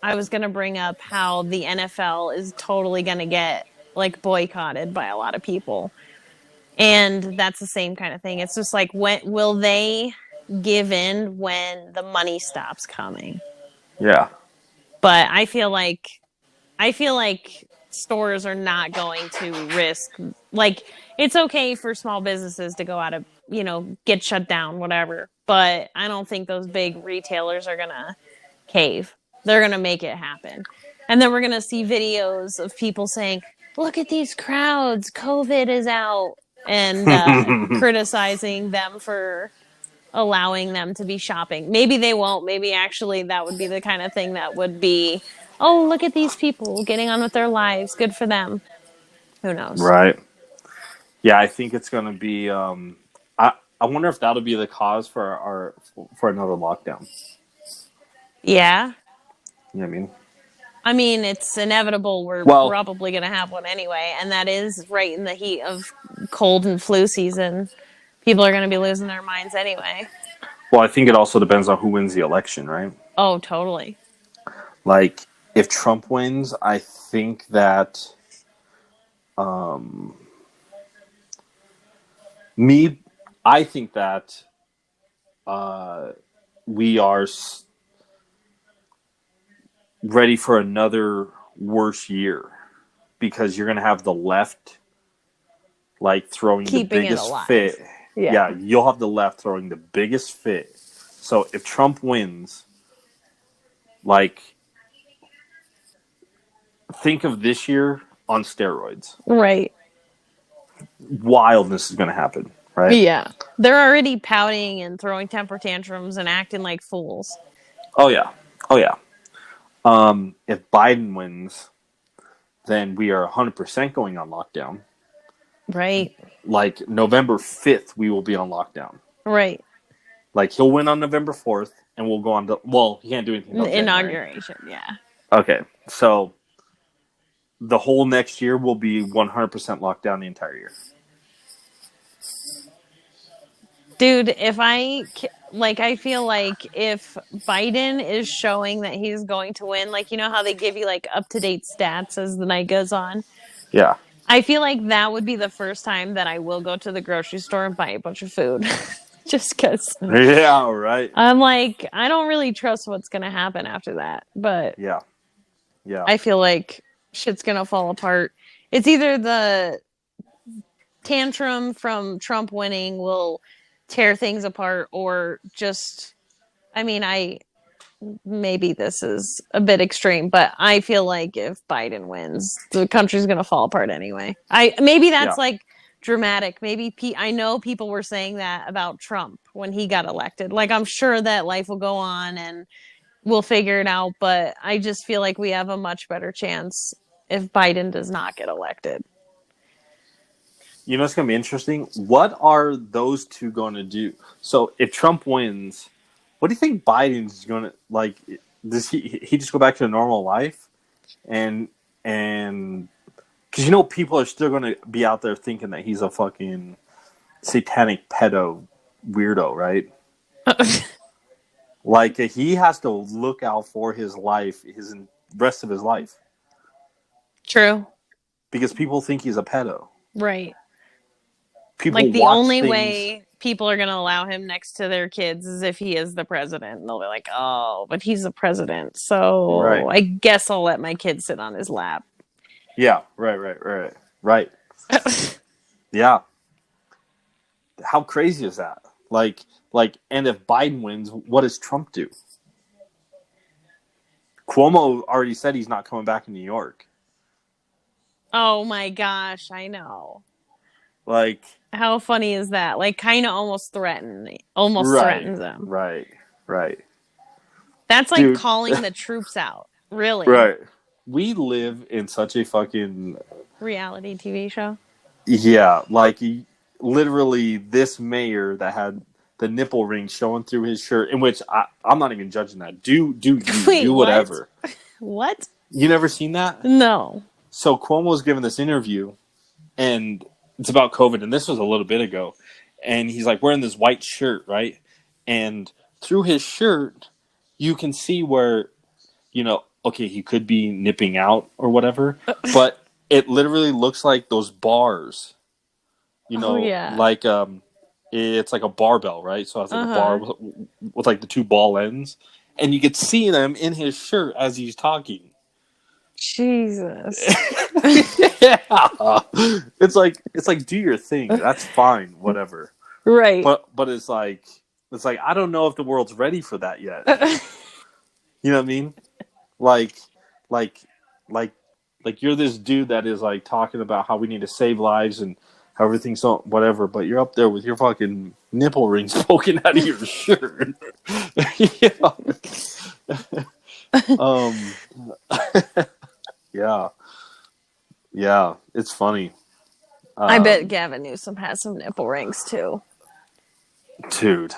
I was going to bring up how the NFL is totally going to get like boycotted by a lot of people. And that's the same kind of thing. It's just like, when will they give in when the money stops coming? Yeah. But I feel like stores are not going to risk, like, it's okay for small businesses to go out of, get shut down, whatever. But I don't think those big retailers are going to cave. They're going to make it happen. And then we're going to see videos of people saying, look at these crowds, COVID is out, and criticizing them for allowing them to be shopping. Maybe they won't. Maybe actually that would be the kind of thing that would be, oh, look at these people getting on with their lives. Good for them. Who knows? Right. Yeah, I think it's gonna be. I wonder if that'll be the cause for another lockdown. Yeah. You know what I mean? I mean, it's inevitable. We're Well, probably going to have one anyway. And that is right in the heat of cold and flu season. People are going to be losing their minds anyway. well, I think it also depends on who wins the election, right? Oh, totally. Like, if Trump wins, I think that um, me, I think that we are ready for another worse year because you're going to have the left like throwing Keeping the biggest it alive. fit. Yeah. You'll have the left throwing the biggest fit. So if Trump wins, like, think of this year on steroids. Right. Wildness is going to happen, right? Yeah. They're already pouting and throwing temper tantrums and acting like fools. Oh yeah. Oh yeah. If Biden wins, then we are 100% going on lockdown. Right. Like November 5th, we will be on lockdown. Right. Like he'll win on November 4th, and we'll go on to. Well, he can't do anything. Inauguration. Yeah. Okay, so the whole next year will be 100% locked down the entire year. Dude, I feel like if Biden is showing that he's going to win, like, you know how they give you like up-to-date stats as the night goes on? Yeah. I feel like that would be the first time that I will go to the grocery store and buy a bunch of food. Just because. Yeah, right. I'm like, I don't really trust what's going to happen after that. But Yeah. Yeah. I feel like shit's going to fall apart. It's either the tantrum from Trump winning will tear things apart, or just, I mean, maybe this is a bit extreme, but I feel like if Biden wins, the country's going to fall apart anyway. Maybe that's like dramatic. Maybe I know people were saying that about Trump when he got elected. Like, I'm sure that life will go on and we'll figure it out, but I just feel like we have a much better chance if Biden does not get elected. You know, it's going to be interesting. What are those two going to do? So if Trump wins, what do you think Biden's going to, like, does he just go back to a normal life? And because, you know, people are still going to be out there thinking that he's a fucking satanic pedo weirdo, right? Like, he has to look out for his life, his rest of his life. True. Because people think he's a pedo. Right. People like, the watch only things... way people are going to allow him next to their kids is if he is the president. And they'll be like, oh, but he's the president, so I guess I'll let my kid sit on his lap. Yeah, right. Yeah. How crazy is that? Like, and if Biden wins, what does Trump do? Cuomo already said he's not coming back in New York. Oh my gosh, I know. Like, How funny is that? Like, kind of almost Right, threatens them. right, right. That's like Dude, calling the troops out. Really, right. We live in such a fucking reality TV show. yeah, like literally this mayor that had the nipple ring showing through his shirt, in which I'm not even judging that. Wait, Do what? whatever. What? You never seen that? No. So Cuomo was given this interview, and it's about COVID, and this was a little bit ago, and he's like wearing this white shirt, right? And through his shirt, you can see where okay, he could be nipping out or whatever, but it literally looks like those bars, Oh yeah. like it's like a barbell, right? So it's like a bar Uh-huh. with like the two ball ends, and you could see them in his shirt as he's talking. Jesus. Yeah, it's like do your thing. That's fine, whatever. Right. But it's like I don't know if the world's ready for that yet. You know what I mean? Like, like, like, like you're this dude that is like talking about how we need to save lives and how everything's so whatever, but you're up there with your fucking nipple rings poking out of your shirt. Yeah. Um. Yeah. Yeah. It's funny. I bet Gavin Newsom has some nipple rings too. Dude.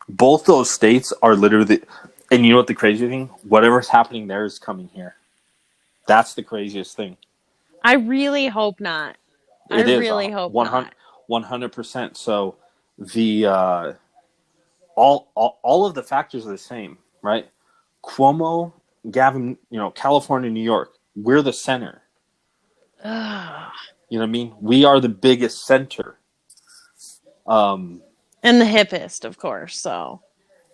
Both those states are literally, and you know what the crazy thing? Whatever's happening there is coming here. That's the craziest thing. I really hope not. I It is really hope 100, not. 100%. So the all of the factors are the same, right? Cuomo, Gavin, California, New York. We're the center. Ugh. You know what I mean? We are the biggest center. And the hippest, of course. So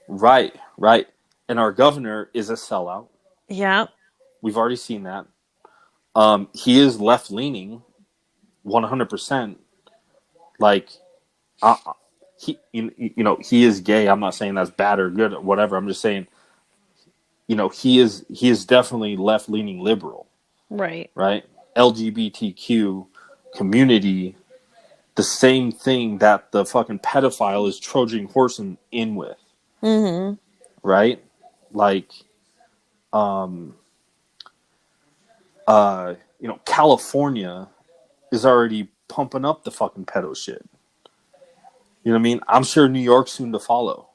Right, right. And our governor is a sellout. yeah. We've already seen that. He is left leaning, 100%. Like, he, he is gay. I'm not saying that's bad or good or whatever. I'm just saying, he is definitely left leaning liberal, Right. right? LGBTQ community, the same thing that the fucking pedophile is Trojan horsing in with, Mm-hmm. right? Like, California is already pumping up the fucking pedo shit. You know what I mean? I'm sure New York's soon to follow.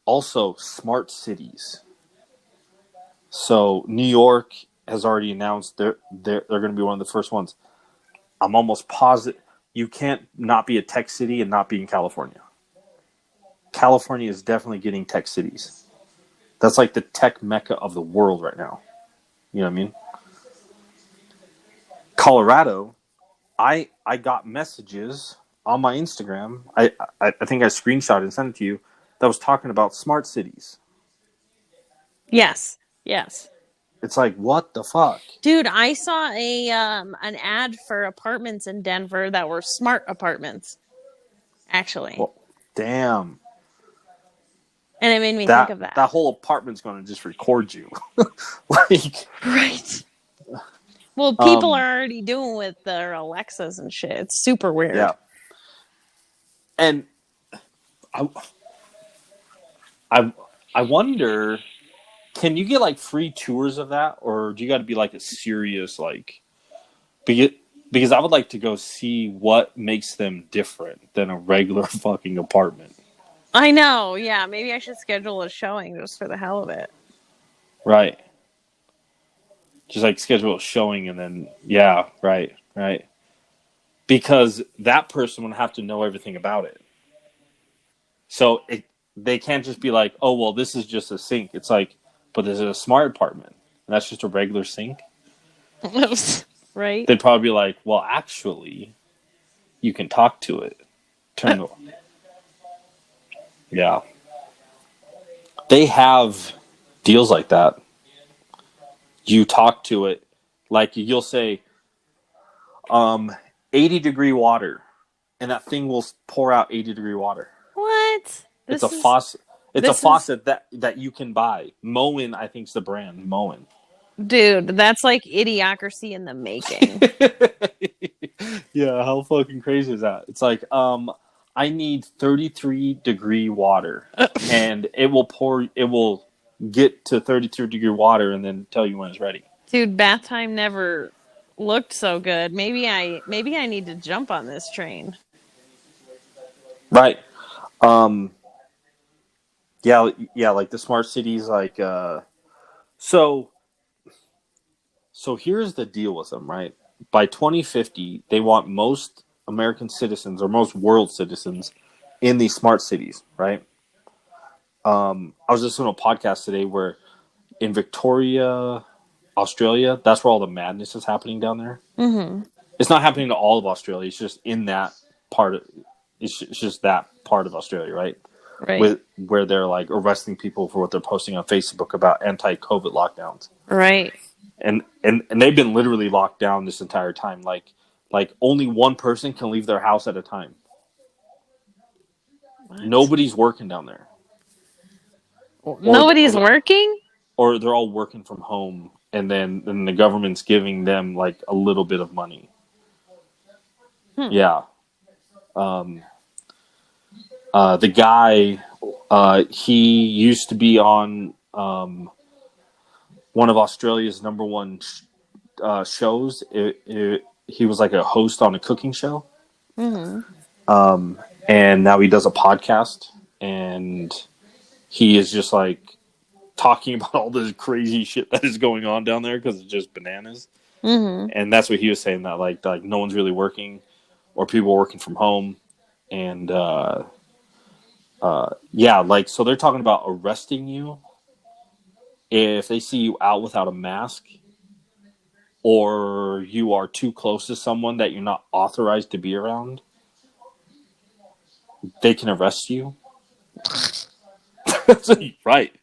Also, smart cities. So New York has already announced they're going to be one of the first ones. I'm almost positive you can't not be a tech city and not be in California. California is definitely getting tech cities. That's like the tech mecca of the world right now. You know what I mean? Colorado, I got messages on my Instagram. I think I screenshot and sent it to you that was talking about smart cities. Yes. Yes. It's like, what the fuck? Dude, I saw an ad for apartments in Denver that were smart apartments. Actually. Well, damn. And it made me think of that. That whole apartment's going to just record you. Like, right. Well, people are already doing with their Alexas and shit. It's super weird. Yeah. And I wonder, can you get like free tours of that, or do you got to be like a serious like? Because I would like to go see what makes them different than a regular fucking apartment. I know. Yeah, maybe I should schedule a showing just for the hell of it. Right. Just like schedule a showing and then right. Because that person would have to know everything about it. So they can't just be like, oh well, this is just a sink. It's like, but this is a smart apartment, and that's just a regular sink. Right. They'd probably be like, well, actually, you can talk to it. Turn it. Yeah. They have deals like that. You talk to it, like you'll say, 80-degree water, and that thing will pour out 80-degree water. What? It's a faucet. It's a faucet that you can buy. Moen, I think, is the brand. Moen. Dude, that's like idiocracy in the making. Yeah, how fucking crazy is that? It's like, I need 33-degree water, and it will get to 33-degree water and then tell you when it's ready. Dude, bath time never looked so good. Maybe I need to jump on this train. Right. Um, yeah, yeah, like the smart cities, like, so, so here's the deal with them, right? By 2050, they want most American citizens or most world citizens in these smart cities, right? I was listening to a podcast today where in Victoria, Australia, that's where all the madness is happening down there. Mm-hmm. It's not happening to all of Australia. It's just in that part of it's just that part of Australia, right? Right. With where they're like arresting people for what they're posting on Facebook about anti-COVID lockdowns. Right. And they've been literally locked down this entire time. Like only one person can leave their house at a time. What? Nobody's working down there. Nobody's working? Or they're all working from home, and then the government's giving them like a little bit of money. Yeah. The guy, he used to be on one of Australia's number one shows. He was like a host on a cooking show. Mm-hmm. And now he does a podcast, and he is just like talking about all this crazy shit that is going on down there because it's just bananas. Mm-hmm. And that's what he was saying, that like no one's really working, or people are working from home, and yeah, like so they're talking about arresting you if they see you out without a mask, or you are too close to someone that you're not authorized to be around. They can arrest you. Right.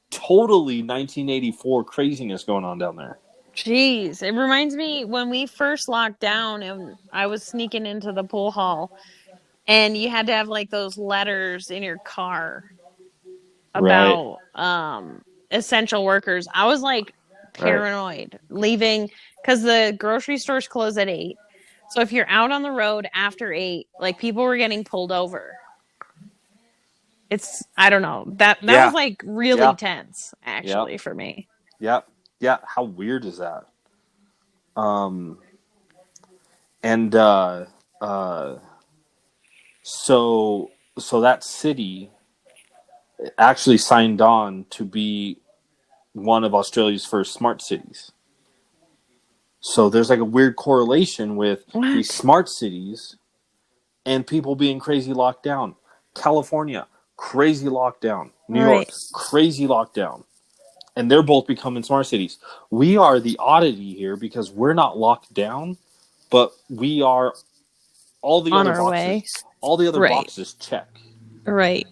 Totally 1984 craziness going on down there. Jeez, it reminds me when we first locked down and I was sneaking into the pool hall and you had to have like those letters in your car Right. about essential workers. I was like paranoid leaving because the grocery stores close at 8. So if you're out on the road after 8, like people were getting pulled over. It's I don't know. That Yeah. was like really Yeah. tense actually for me. Yeah. Yeah. How weird is that? And so that city actually signed on to be one of Australia's first smart cities. So there's like a weird correlation with these smart cities and people being crazy locked down. California, crazy lockdown. New York, crazy lockdown. And they're both becoming smart cities. We are the oddity here because we're not locked down, but we are all the On other our boxes. way. All the other boxes check. Right.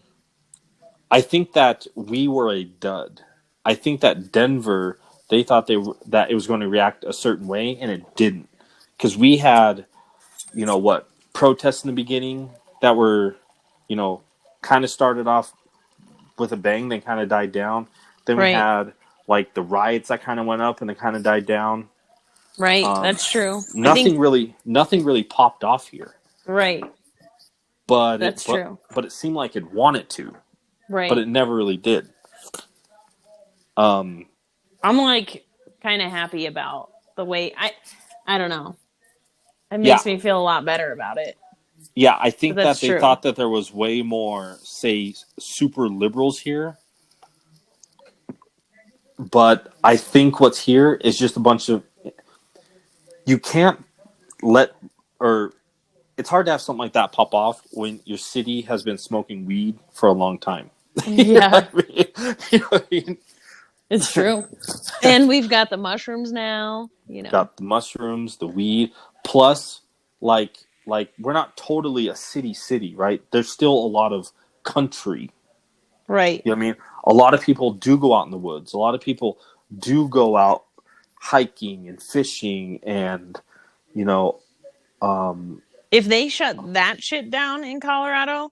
I think that we were a dud. I think that Denver, they thought that it was going to react a certain way, and it didn't. Because we had, protests in the beginning that were, kind of started off with a bang, then kind of died down. Then we had, like, the riots that kind of went up and then kind of died down. Right, that's true. Nothing really popped off here. Right. But that's true. But it seemed like it wanted to. Right. But it never really did. I'm like kind of happy about the way I don't know. It makes me feel a lot better about it. Yeah, I think that they thought that there was way more, say, super liberals here. But I think what's here is just a bunch of... You can't it's hard to have something like that pop off when your city has been smoking weed for a long time. Yeah. You know what I mean? It's true. And we've got the mushrooms now, Got the mushrooms, the weed, plus like we're not totally a city, right? There's still a lot of country. Right. You know what I mean? A lot of people do go out in the woods. A lot of people do go out hiking and fishing and, if they shut that shit down in Colorado,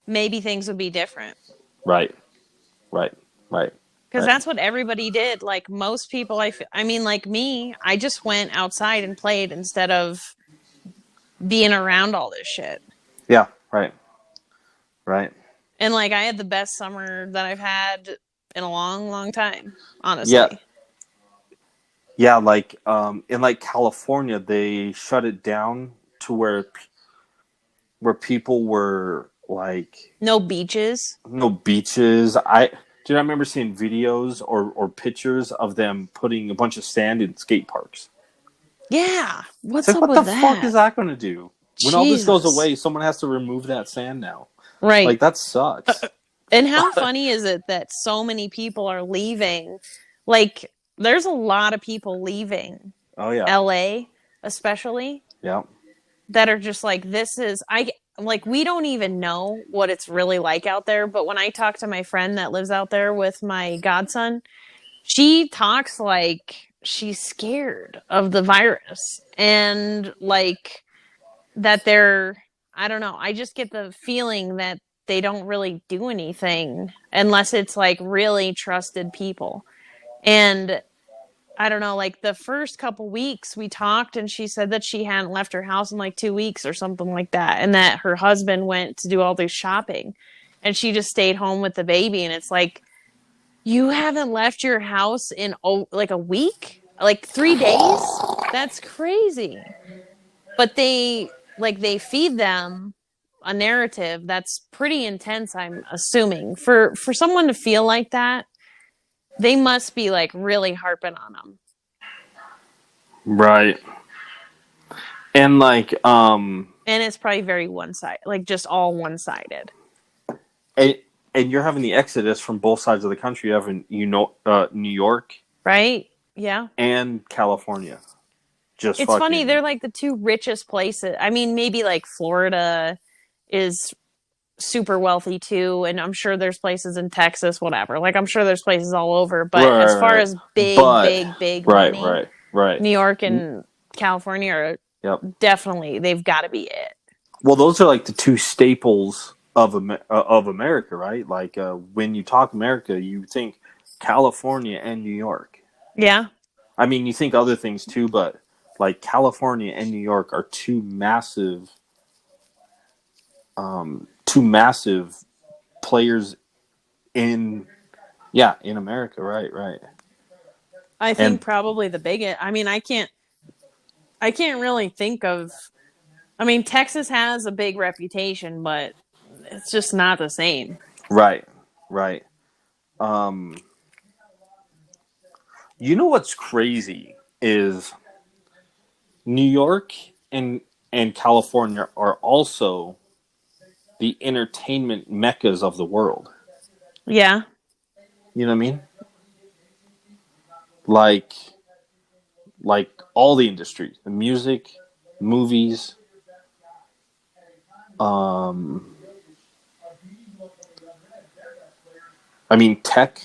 maybe things would be different. Right. Because that's what everybody did. Like most people, I mean, like me, I just went outside and played instead of being around all this shit. Yeah, right. Right. And like I had the best summer that I've had in a long, long time, Yeah. honestly. Yeah, like in like California, they shut it down to where people were like No beaches. no beaches. I remember seeing videos or pictures of them putting a bunch of sand in skate parks. Yeah. It's What's like, up what the with fuck is that? that going to do? When all this goes Jesus. away, someone has to remove that sand now. Right. Like that sucks. And how funny is it that so many people are leaving? Like, there's a lot of people leaving Oh yeah, LA, especially, yeah, that are just like, this is, like, we don't even know what it's really like out there. But when I talk to my friend that lives out there with my godson, she talks like she's scared of the virus and like that I don't know, I just get the feeling that they don't really do anything unless it's like really trusted people. And I don't know, like the first couple weeks we talked and she said that she hadn't left her house in like 2 weeks or something like that. And that her husband went to do all this shopping and she just stayed home with the baby. And it's like, you haven't left your house in like a week? Like 3 days? That's crazy. But they feed them a narrative that's pretty intense, I'm assuming. For someone to feel like that, they must be like really harping on them. right. And like And it's probably very one-sided, like just all one-sided. and, and you're having the exodus from both sides of the country. You're having New York, Right? Yeah. and California. Just It's funny, they're like the two richest places. I mean, maybe like Florida is super wealthy too, and I'm sure there's places in Texas, whatever. Like I'm sure there's places all over, but right, as far right. as big, But big, big right, money, right, right. New York and California are Yep. definitely, they've got to be it. Well, those are like the two staples of America, right? Like when you talk America, you think California and New York. Yeah. I mean, you think other things too, but like California and New York are two massive players in America, right. I think And probably the biggest. I mean, I can't really think of. I mean, Texas has a big reputation, but it's just not the same. right. You know what's crazy is New York and California are also the entertainment meccas of the world. Yeah. You know what I mean? Like all the industries, the music, movies, I mean tech.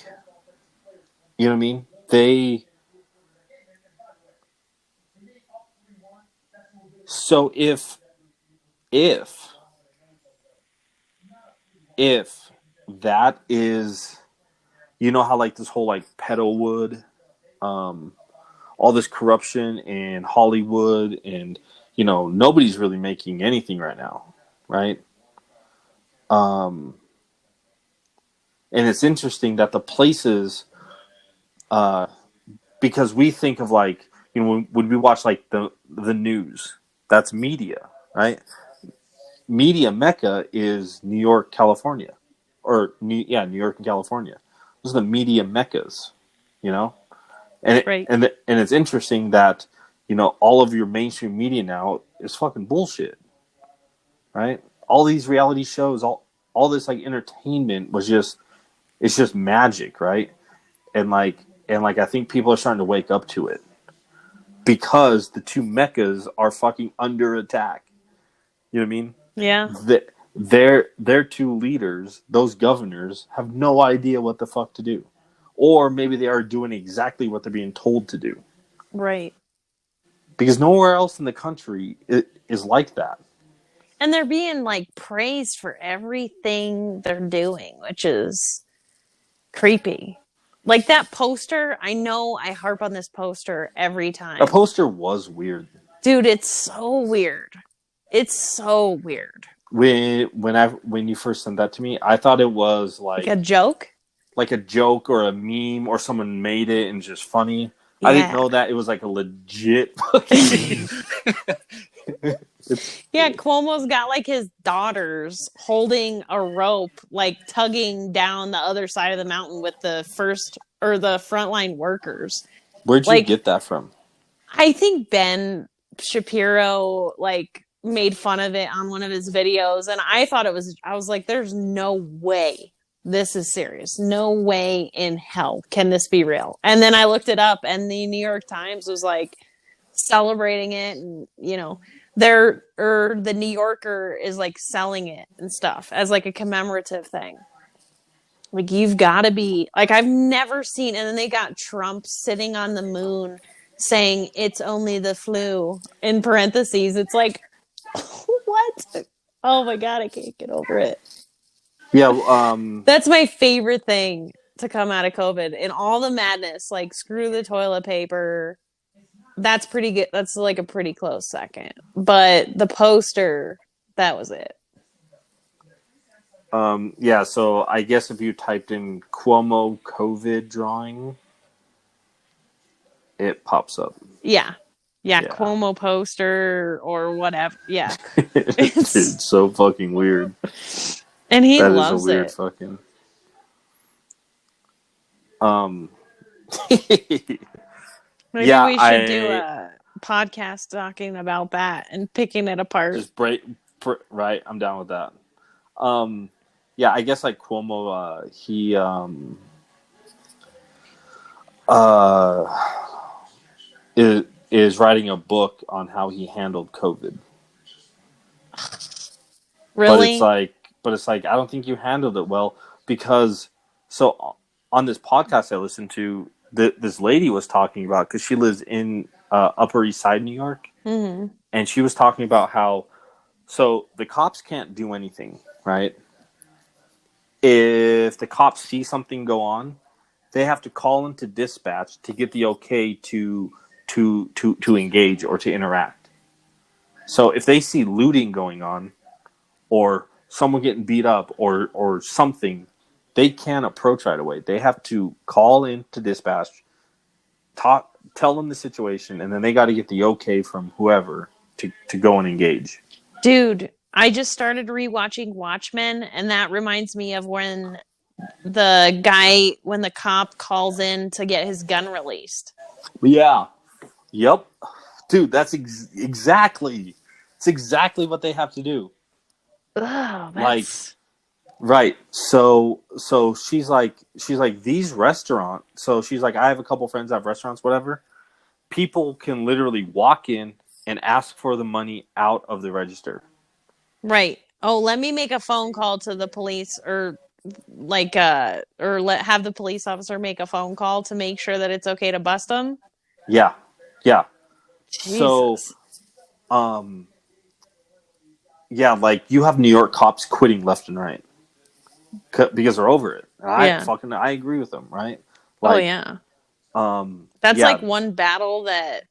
You know what I mean? So if that is, you know how like this whole like pedalwood, all this corruption in Hollywood, and nobody's really making anything right now, right? And it's interesting that the places, because we think of like when we watch like the news, that's media, right? Media mecca is New York, California, or New York and California. Those are the media meccas, you know. And Right. and it's interesting that all of your mainstream media now is fucking bullshit, right? All these reality shows, all this like entertainment it's just magic, right? And like I think people are starting to wake up to it because the two meccas are fucking under attack. You know what I mean? Yeah. Their two leaders, those governors, have no idea what the fuck to do. Or maybe they are doing exactly what they're being told to do. Right. Because nowhere else in the country is like that. And they're being like praised for everything they're doing, which is creepy. Like that poster, I know I harp on this poster every time. A poster was weird. Dude, it's so weird. It's so weird. When you first sent that to me, I thought it was like a joke? Like a joke or a meme or someone made it and just funny. Yeah. I didn't know that it was like a legit Yeah, Cuomo's got like his daughters holding a rope, like tugging down the other side of the mountain with the frontline workers. Where'd you get that from? I think Ben Shapiro like made fun of it on one of his videos, and I was like, there's no way this is serious. No way in hell can this be real. And then I looked it up, and the New York Times was like celebrating it, and the New Yorker is like selling it and stuff as like a commemorative thing. Like, you've got to be like, I've never seen. And then they got Trump sitting on the moon saying it's only the flu in parentheses. It's like, what? Oh my God, I can't get over it. Yeah. That's my favorite thing to come out of COVID, and all the madness, like screw the toilet paper. That's pretty good. That's like a pretty close second. But the poster, that was it. Yeah, so I guess if you typed in Cuomo COVID drawing, it pops up. Yeah. Cuomo poster or whatever. Yeah. It's so fucking weird. And he loves it. That is a weird fucking... Maybe we should do a podcast talking about that and picking it apart. Just right, I'm down with that. Yeah, I guess like Cuomo, he is writing a book on how he handled COVID. Really? But it's like I don't think you handled it well, because so on this podcast I listened to, this lady was talking about, because she lives in Upper East Side, New York, and she was talking about how the cops can't do anything, right? If the cops see something go on, they have to call into dispatch to get the okay to engage or to interact. So if they see looting going on, or someone getting beat up, or something, they can't approach right away. They have to call into dispatch, tell them the situation, and then they got to get the okay from whoever to go and engage. Dude, I just started rewatching Watchmen, and that reminds me of when the cop calls in to get his gun released. Yeah. Yep. Dude, that's exactly what they have to do. Oh, that's... Right. So she's like these restaurants. So she's like, I have a couple friends that have restaurants, whatever. People can literally walk in and ask for the money out of the register. Right. Oh, let me make a phone call to the police, or have the police officer make a phone call to make sure that it's okay to bust them. Yeah. Jesus. So, yeah, like you have New York cops quitting left and right because they're over it. And I agree with them, right? Like, oh yeah. That's like one battle that,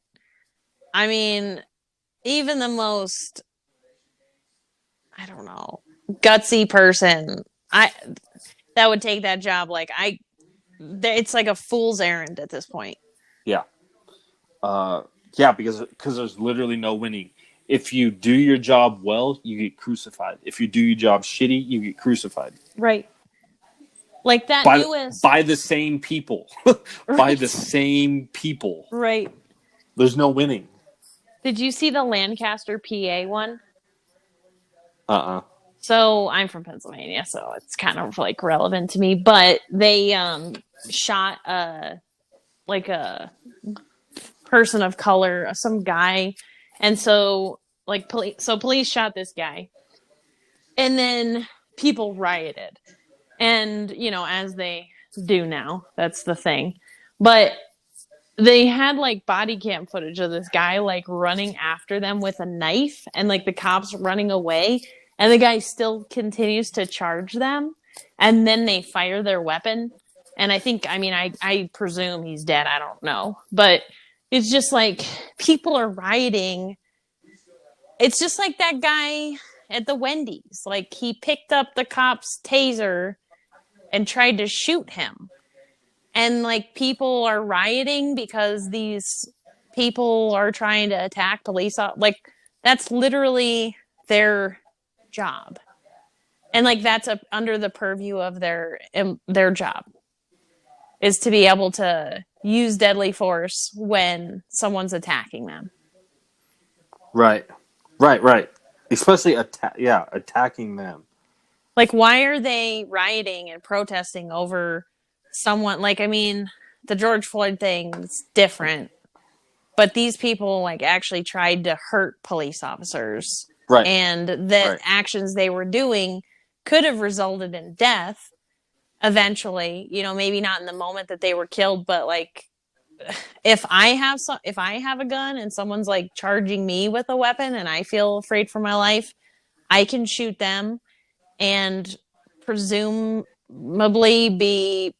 I mean, even the most, I don't know, gutsy person, that would take that job. Like it's like a fool's errand at this point. Yeah. Yeah, because there's literally no winning. If you do your job well, you get crucified. If you do your job shitty, you get crucified. Right. Like that by the same people. Right. By the same people. Right. There's no winning. Did you see the Lancaster, PA one? So I'm from Pennsylvania, so it's kind of like relevant to me. But they shot a person of color, some guy, and so police shot this guy, and then people rioted, and as they do now, that's the thing. But they had like body cam footage of this guy like running after them with a knife, and like the cops running away, and the guy still continues to charge them, and then they fire their weapon, And I think, I mean, I presume he's dead. I don't know. But it's just like people are rioting. It's just like that guy at the Wendy's. Like he picked up the cop's taser and tried to shoot him. And like people are rioting because these people are trying to attack police. Like that's literally their job. And like that's under the purview of their job is to be able to use deadly force when someone's attacking them. Right. Especially attacking them. Like, why are they rioting and protesting over someone? Like, I mean, the George Floyd thing's different, but these people like actually tried to hurt police officers, right? And the actions they were doing could have resulted in death eventually. You know, maybe not in the moment that they were killed, but like if I have a gun and someone's like charging me with a weapon and I feel afraid for my life, I can shoot them and presumably be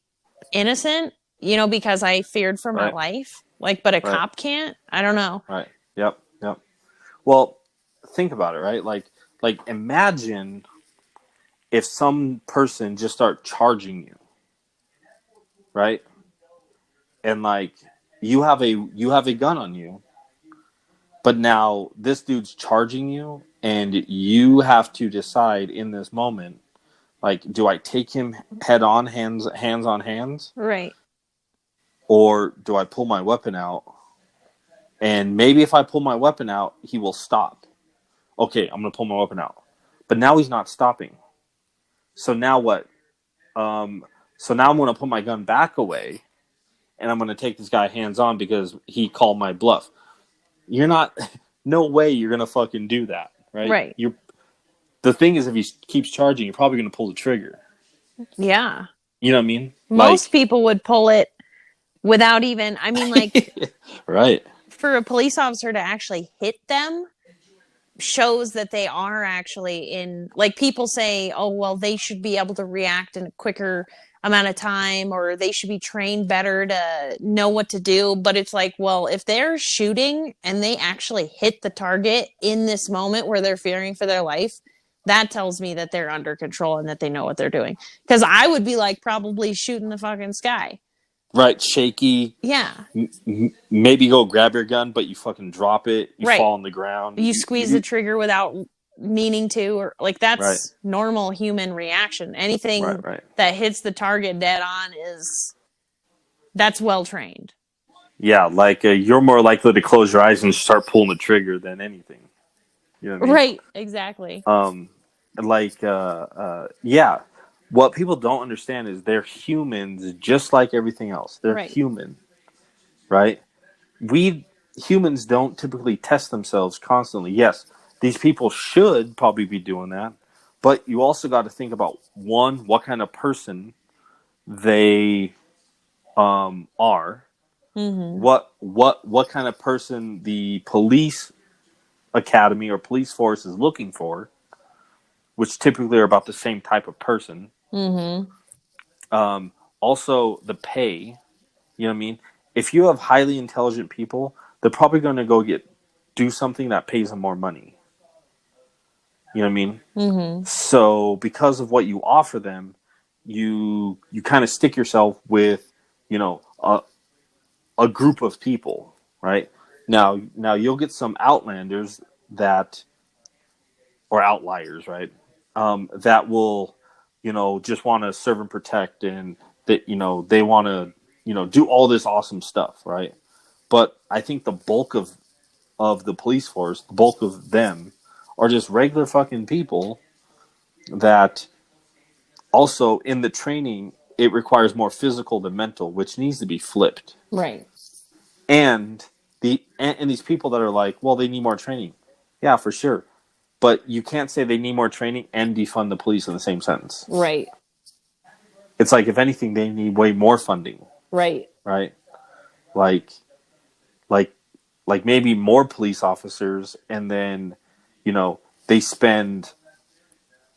innocent, you know, because I feared for my life. Like, but a cop can't? I don't know. Right. Yep. Well, think about it, right? Like imagine if some person just start charging you, right? And like you have a gun on you, but now this dude's charging you, and you have to decide in this moment, like, do I take him head on, hands on hands, right? Or do I pull my weapon out? And maybe if I pull my weapon out, he will stop. Okay, I'm gonna pull my weapon out, but now he's not stopping. So now what? So now I'm gonna put my gun back away, and I'm gonna take this guy hands on because he called my bluff. You're not. No way you're gonna fucking do that, right? Right. The thing is, if he keeps charging, you're probably gonna pull the trigger. Yeah. You know what I mean? Most people would pull it without even. I mean, like, right. For a police officer to actually hit them shows that they are actually in. Like, people say, "Oh, well, they should be able to react in a quicker amount of time, or they should be trained better to know what to do." But it's like, well, if they're shooting and they actually hit the target in this moment where they're fearing for their life, that tells me that they're under control and that they know what they're doing. Because I would be like probably shooting the fucking sky. Right, shaky. Yeah. Maybe go grab your gun, but you fucking drop it. You fall on the ground. You squeeze the trigger without meaning to, or like that's normal human reaction. Anything that hits the target dead on that's well trained. Yeah, like you're more likely to close your eyes and start pulling the trigger than anything. You know what I mean? Right, exactly. Yeah. What people don't understand is they're humans just like everything else. They're human, right? We humans don't typically test themselves constantly. Yes, these people should probably be doing that, but you also got to think about, one, what kind of person they are, what kind of person the police academy or police force is looking for, which typically are about the same type of person. Also, the pay. You know what I mean? If you have highly intelligent people, they're probably going to go do something that pays them more money. You know what I mean? So because of what you offer them, you kind of stick yourself with, you know, a group of people, right? Now you'll get some outlanders or outliers, right? That will, you know, just want to serve and protect, and that, you know, they want to, you know, do all this awesome stuff, right? But I think the bulk of the police force, the bulk of them, are just regular fucking people that also in the training, it requires more physical than mental, which needs to be flipped. Right. And these people that are like, well, they need more training. Yeah, for sure. But you can't say they need more training and defund the police in the same sentence. Right. It's like, if anything, they need way more funding. Right. Right. Like maybe more police officers, and then, you know, they spend,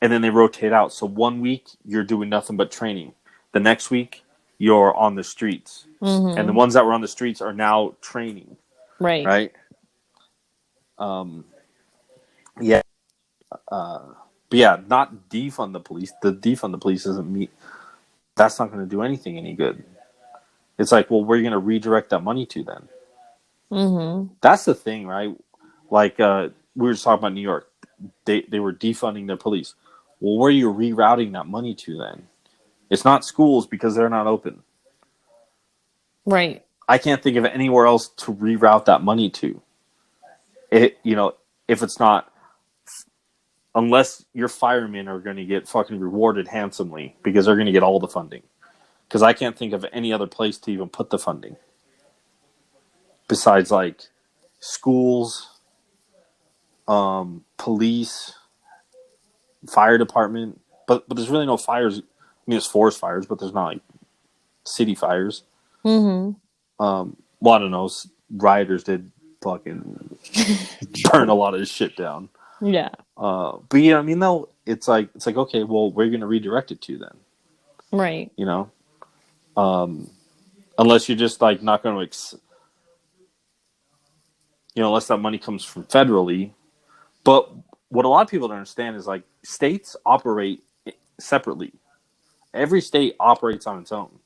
and then they rotate out. So 1 week you're doing nothing but training. The next week you're on the streets. And the ones that were on the streets are now training. Right. Yeah. But yeah, not defund the police. The defund the police isn't me. That's not going to do anything any good. It's like, well, where are you going to redirect that money to then? That's the thing, right? Like we were just talking about New York. They were defunding their police. Well, where are you rerouting that money to then? It's not schools because they're not open. Right. I can't think of anywhere else to reroute that money to. If it's not, unless your firemen are going to get fucking rewarded handsomely because they're going to get all the funding. Because I can't think of any other place to even put the funding besides like schools, police, fire department. But there's really no fires. I mean, there's forest fires, but there's not like city fires. Well, I don't know. Rioters did fucking burn a lot of this shit down. Yeah. But yeah, I mean, though, it's like okay, well, where are you going to redirect it to then? Right. Unless you're just like not going to, unless that money comes from federally. But what a lot of people don't understand is like states operate separately. Every state operates on its own.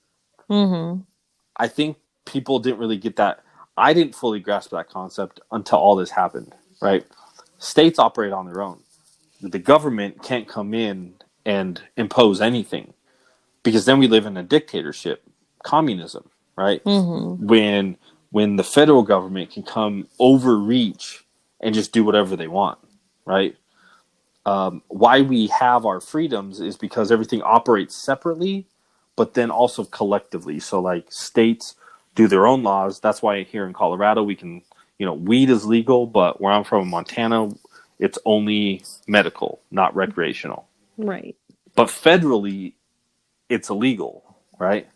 I think people didn't really get that. I didn't fully grasp that concept until all this happened, right? States operate on their own. The government can't come in and impose anything because then we live in a dictatorship, communism, right? When the federal government can come overreach and just do whatever they want, right? Why we have our freedoms is because everything operates separately, but then also collectively. So like states do their own laws. That's why here in Colorado we can, weed is legal, but where I'm from, Montana, it's only medical, not recreational. Right. But federally, it's illegal, right?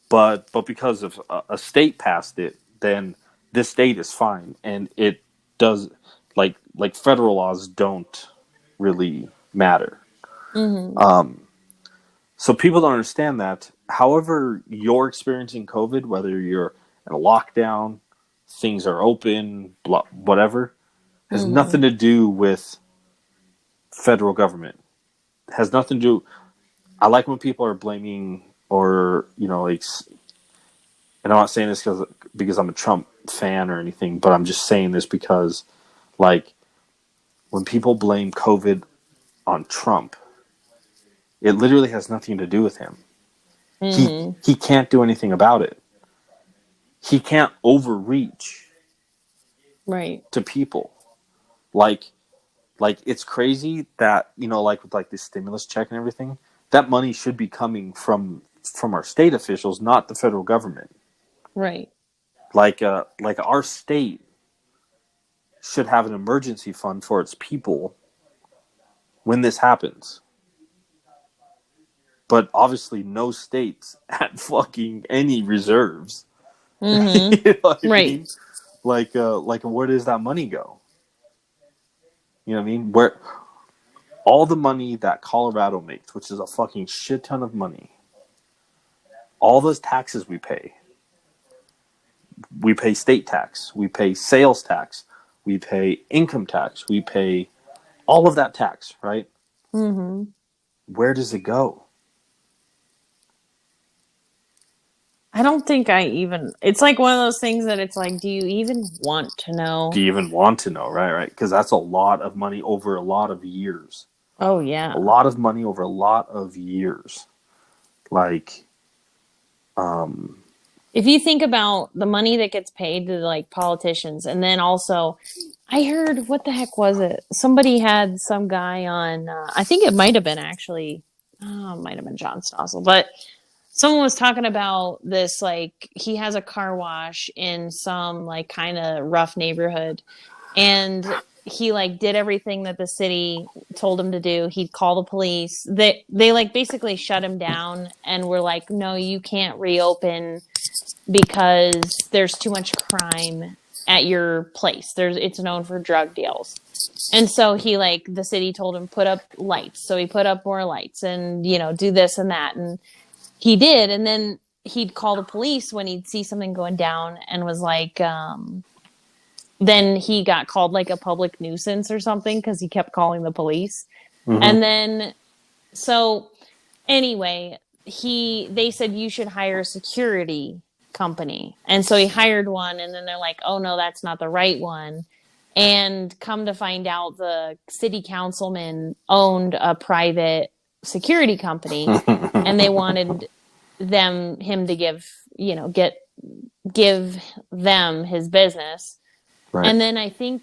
But because of a state passed it, then this state is fine, and it does like federal laws don't really matter. So people don't understand that. However, you're experiencing COVID, whether you're in a lockdown, things are open, whatever, has nothing to do with federal government. It has nothing to do. I like when people are blaming or, like, and I'm not saying this because I'm a Trump fan or anything, but I'm just saying this because, like, when people blame COVID on Trump, it literally has nothing to do with him. He can't do anything about it. He can't overreach to people. Like it's crazy that, like with like this stimulus check and everything, that money should be coming from our state officials, not the federal government. Right. Like our state should have an emergency fund for its people when this happens. But obviously no states had fucking any reserves. You know what I mean? Like where does that money go? You know what I mean? Where all the money that Colorado makes, which is a fucking shit ton of money, all those taxes we pay state tax, we pay sales tax, we pay income tax, we pay all of that tax, right? Where does it go? I don't think it's like one of those things that it's like, do you even want to know? Do you even want to know? Right. Because that's a lot of money over a lot of years. Oh, yeah. A lot of money over a lot of years. Like, if you think about the money that gets paid to like politicians, and then also, I heard, what the heck was it? Somebody had some guy on, I think it might have been actually, might have been John Stossel, but someone was talking about this, like, he has a car wash in some, like, kind of rough neighborhood, and he, like, did everything that the city told him to do. He'd call the police. They like, basically shut him down and were like, no, you can't reopen because there's too much crime at your place. It's known for drug deals. And so the city told him, put up lights. So he put up more lights and, do this and that. And he did, and then he'd call the police when he'd see something going down, and was like, then he got called like a public nuisance or something because he kept calling the police. Mm-hmm. And then, so anyway, they said you should hire a security company. And so he hired one, and then they're like, oh no, that's not the right one. And come to find out, the city councilman owned a private security company, and they wanted him to give them his business. Right. And then I think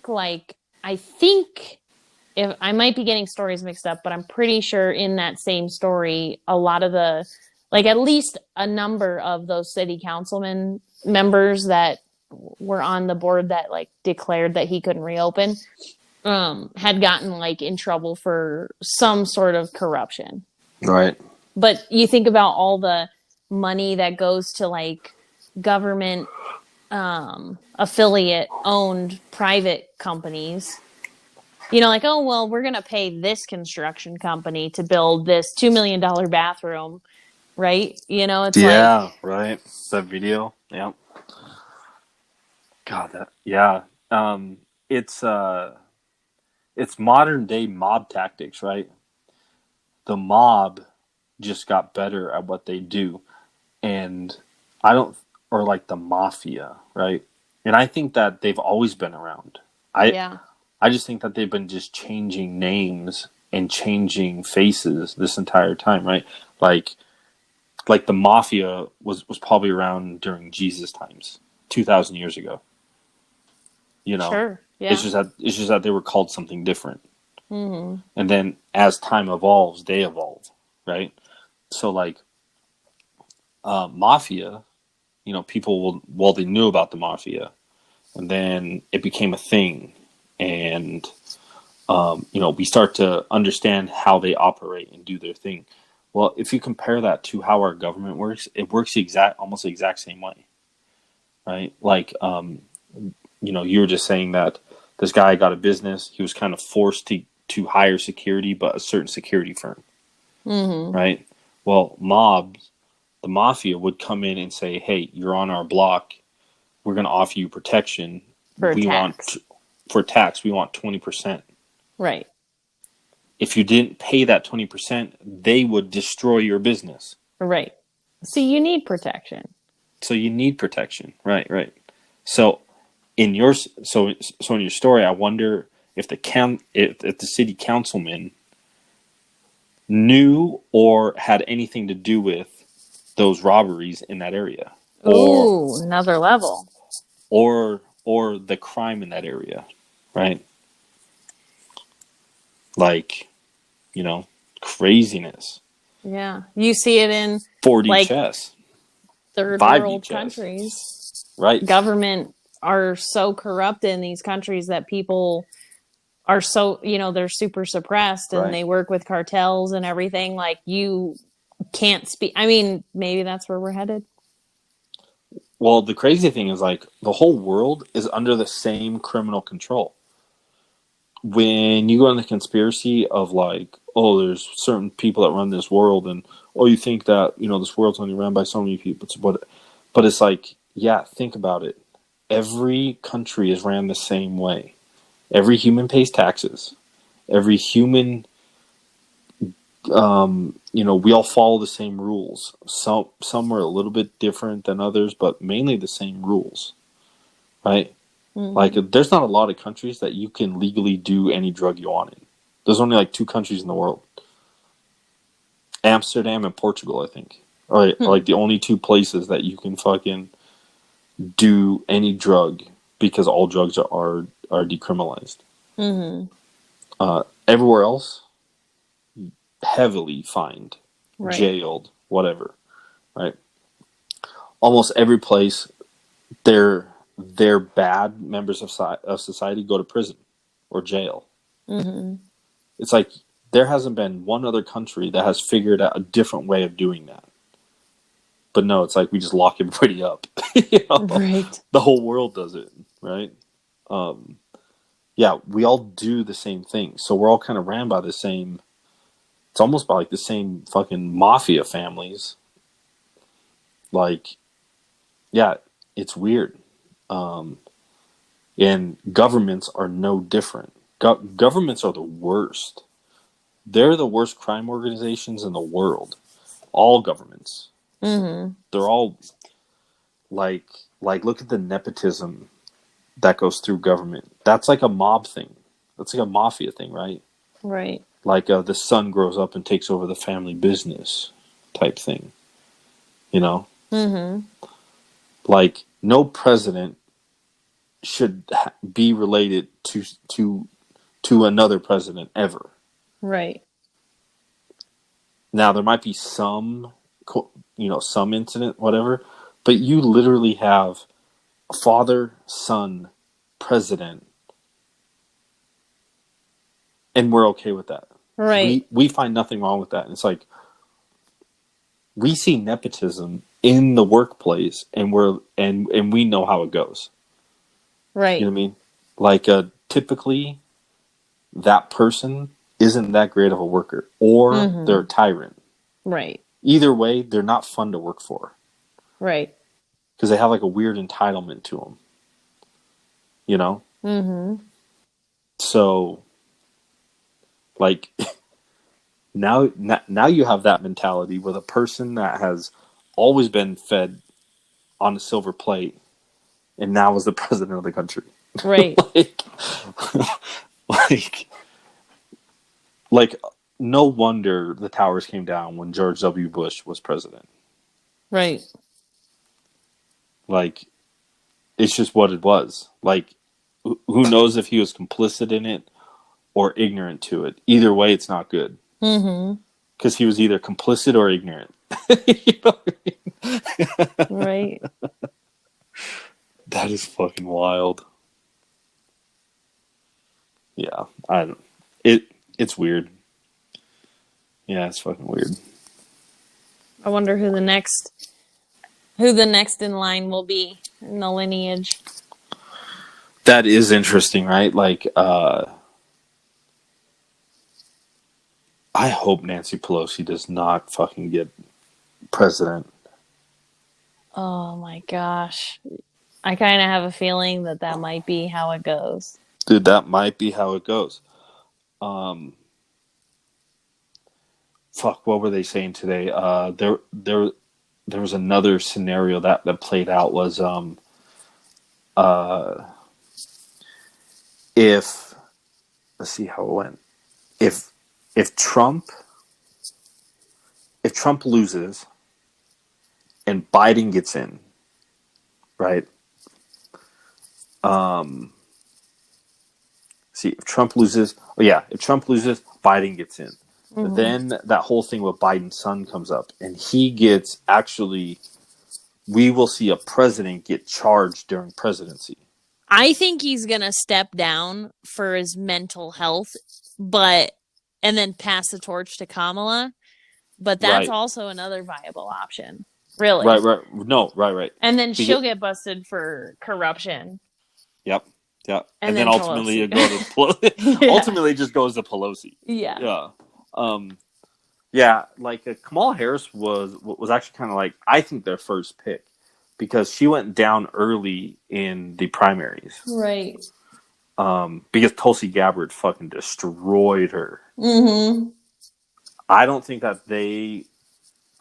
if I might be getting stories mixed up, but I'm pretty sure in that same story, a lot of at least a number of those city councilman members that were on the board that declared that he couldn't reopen, had gotten in trouble for some sort of corruption. Right. But you think about all the money that goes to government affiliate owned private companies, oh, well, we're going to pay this construction company to build this $2 million bathroom. Right. It's right. That video. Yeah. God, yeah. It's modern day mob tactics, right? The mob just got better at what they do. And or the mafia, right? And I think that they've always been around. I just think that they've been just changing names and changing faces this entire time, right? Like the mafia was probably around during Jesus times, 2,000 years ago. Sure. Yeah. It's just that they were called something different. Mm-hmm. And then as time evolves, they evolve, right? So mafia, people they knew about the mafia, and then it became a thing, and we start to understand how they operate and do their thing. Well, if you compare that to how our government works, it works almost the exact same way, right? You were just saying that this guy got a business. He was kind of forced to hire security, but a certain security firm, mm-hmm. right? Well, the mafia would come in and say, hey, you're on our block. We're going to offer you protection. For tax. For tax, we want 20%. Right. If you didn't pay that 20%, they would destroy your business. Right. So you need protection. Right. So in your story, I wonder if the city councilman knew or had anything to do with those robberies in that area. Ooh, another level. Or the crime in that area, right? Craziness. Yeah. You see it in 4D chess. Third world countries. Right. Government are so corrupt in these countries that people are so, they're super suppressed, and they work with cartels and everything. You can't speak. I mean, maybe that's where we're headed. Well, the crazy thing is the whole world is under the same criminal control. When you go in the conspiracy of there's certain people that run this world, and you think that this world's only run by so many people, but it's think about it. Every country is ran the same way. Every human pays taxes. Every human, we all follow the same rules. Some are a little bit different than others, but mainly the same rules, right? Mm-hmm. There's not a lot of countries that you can legally do any drug you want in. There's only 2 countries in the world. Amsterdam and Portugal, I think. Are the only 2 places that you can fucking do any drug, because all drugs are decriminalized. Mm-hmm. Everywhere else, heavily fined, jailed, whatever, right? Almost every place, they're bad members of society go to prison or jail. Mm-hmm. It's there hasn't been one other country that has figured out a different way of doing that. But no, it's we just lock everybody up. Right. The whole world does it, right? We all do the same thing. So we're all kind of ran by the same. It's almost by the same fucking mafia families. Like, yeah, it's weird. And governments are no different. Governments are the worst. They're the worst crime organizations in the world. All governments. Mm-hmm. They're all like look at the nepotism that goes through government. That's like a mob thing. That's like a mafia thing, right? Right. Like the son grows up and takes over the family business type thing. You know? Mm-hmm. Like no president should be related to another president ever. Right. Now there might be some some incident, whatever, but you literally have a father, son, president, and we're okay with that. Right. We find nothing wrong with that. And it's like we see nepotism in the workplace, and we know how it goes. Right. You know what I mean? Like typically, that person isn't that great of a worker, or they're a tyrant. Right. Either way, they're not fun to work for. Right. Because they have like a weird entitlement to them. You know? Mm-hmm. So, like, now you have that mentality with a person that has always been fed on a silver plate and now is the president of the country. Right. like, no wonder the towers came down when George W. Bush was president. Right. Like, it's just what it was. Like, who knows if he was complicit in it or ignorant to it. Either way, it's not good. Mm-hmm. Because he was either complicit or ignorant. You know what I mean? Right. That is fucking wild. Yeah, it's weird. Yeah, it's fucking weird. I wonder who the next in line will be in the lineage. That is interesting, right? Like, I hope Nancy Pelosi does not fucking get president. Oh my gosh. I kind of have a feeling that might be how it goes. Dude, that might be how it goes. Fuck, what were they saying today? There was another scenario that played out was if let's see how it went. If Trump loses and Biden gets in, right? See, if Trump loses, Biden gets in. Mm-hmm. Then that whole thing with Biden's son comes up, and he gets we will see a president get charged during presidency. I think he's going to step down for his mental health, and then pass the torch to Kamala. But that's also another viable option. Really. Right. No, right. And then she'll get busted for corruption. Yep. And then ultimately it goes to ultimately it just goes to Pelosi. Yeah. Yeah, like Kamala Harris was actually kind of like, I think, their first pick because she went down early in the primaries. Right. Because Tulsi Gabbard fucking destroyed her. Mm-hmm. I don't think that they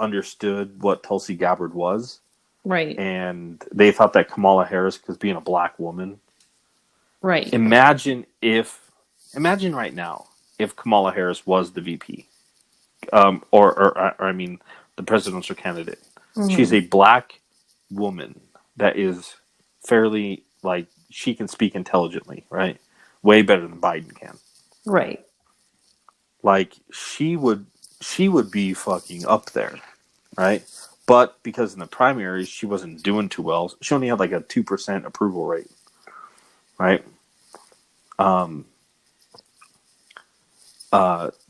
understood what Tulsi Gabbard was. Right. And they thought that Kamala Harris, because being a black woman. Right. Imagine right now if Kamala Harris was the VP. Or I mean, the presidential candidate. Mm-hmm. She's a black woman that is fairly, like, she can speak intelligently, right? Way better than Biden can. Right. Like, she would be fucking up there, right? But because in the primaries she wasn't doing too well, she only had like a 2% approval rate, right?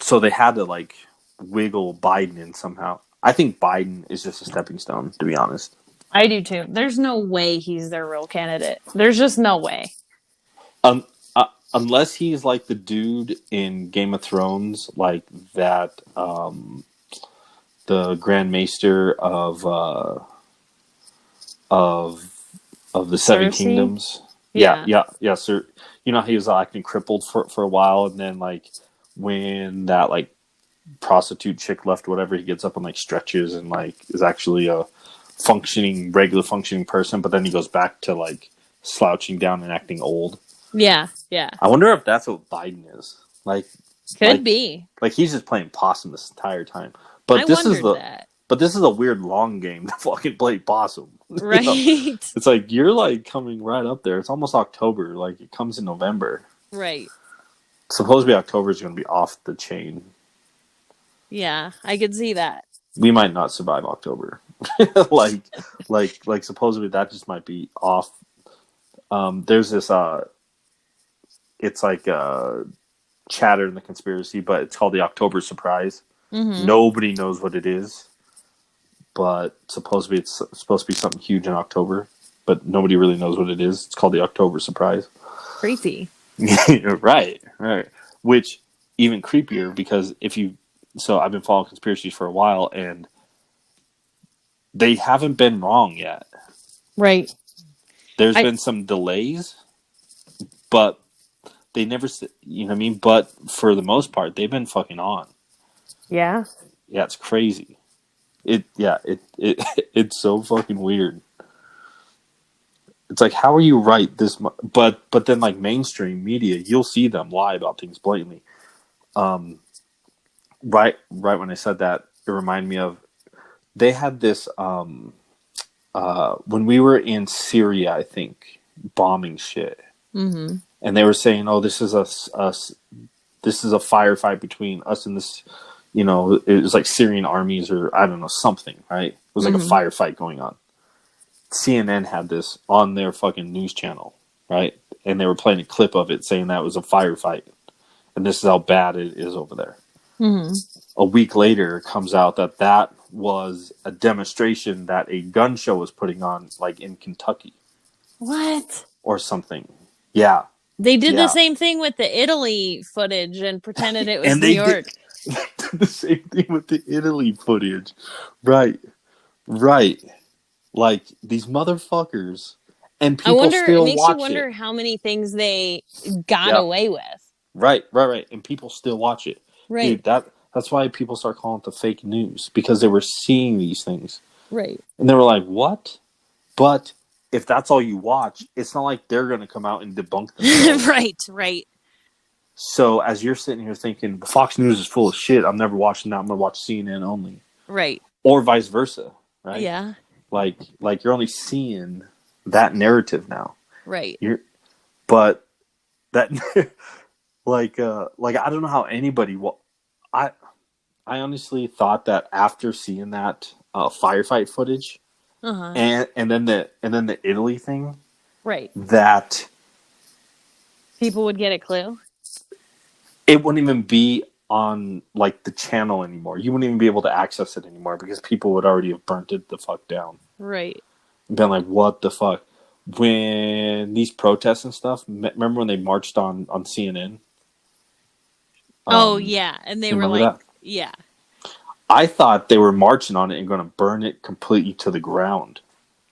So they had to like wiggle Biden in somehow. I think Biden is just a stepping stone, to be honest. I do too. There's no way he's their real candidate. There's just no way. Unless he's like the dude in Game of Thrones, like that, the Grand Maester of of the Seven Cersei? Kingdoms. Yeah. Yeah, sir. You know, he was acting crippled for a while, and then like when that like prostitute chick left, whatever, he gets up and like stretches and like is actually a regular functioning person. But then he goes back to like slouching down and acting old. Yeah. Yeah. I wonder if that's what Biden is like. Could be. Like he's just playing possum this entire time. But I this is wondered that. But this is a weird long game to fucking play possum. Right. You know? It's like you're like coming right up there. It's almost October. Like it comes in November. Right. Supposedly October is going to be off the chain. Yeah, I could see that. We might not survive October. like supposedly that just might be off. There's this it's like chatter in the conspiracy, but it's called the October surprise. Mm-hmm. Nobody knows what it is, but supposedly it's supposed to be something huge in October, but nobody really knows what it is. It's called the October surprise. Creepy. Right. Which even creepier because so I've been following conspiracies for a while and they haven't been wrong yet. Right. There's been some delays, but they never, you know what I mean? But for the most part, they've been fucking on. Yeah. Yeah, it's crazy. It's so fucking weird. It's like, how are you right this much? But then like mainstream media, you'll see them lie about things blatantly. Right when I said that, it reminded me of they had this when we were in Syria, I think, bombing shit. Mm-hmm. And they were saying, "Oh, this is this is a firefight between us and this, you know, it was like Syrian armies or I don't know, something, right? It was like a firefight going on." CNN had this on their fucking news channel, right? And they were playing a clip of it saying that was a firefight. And this is how bad it is over there. Mm-hmm. A week later, it comes out that was a demonstration that a gun show was putting on, like in Kentucky. What? Or something. Yeah. They did the same thing with the Italy footage and pretended it was and New York. Did the same thing with the Italy footage. Right. Like, these motherfuckers. And people still watch it. It makes you wonder how many things they got away with. Right. And people still watch it. Right. Dude, that's why people start calling it the fake news. Because they were seeing these things. Right. And they were like, what? But if that's all you watch, it's not like they're going to come out and debunk them. Right. So as you're sitting here thinking, Fox News is full of shit, I'm never watching that, I'm going to watch CNN only. Right. Or vice versa. Right? Yeah. Like you're only seeing that narrative now. Right. But that like I don't know how anybody I honestly thought that after seeing that firefight footage and then the Italy thing, right, that people would get a clue. It wouldn't even be on like the channel anymore. You wouldn't even be able to access it anymore because people would already have burnt it the fuck down. Right. Been like, what the fuck? When these protests and stuff, remember when they marched on CNN? Oh, yeah. And they were like, that? Yeah. I thought they were marching on it and going to burn it completely to the ground.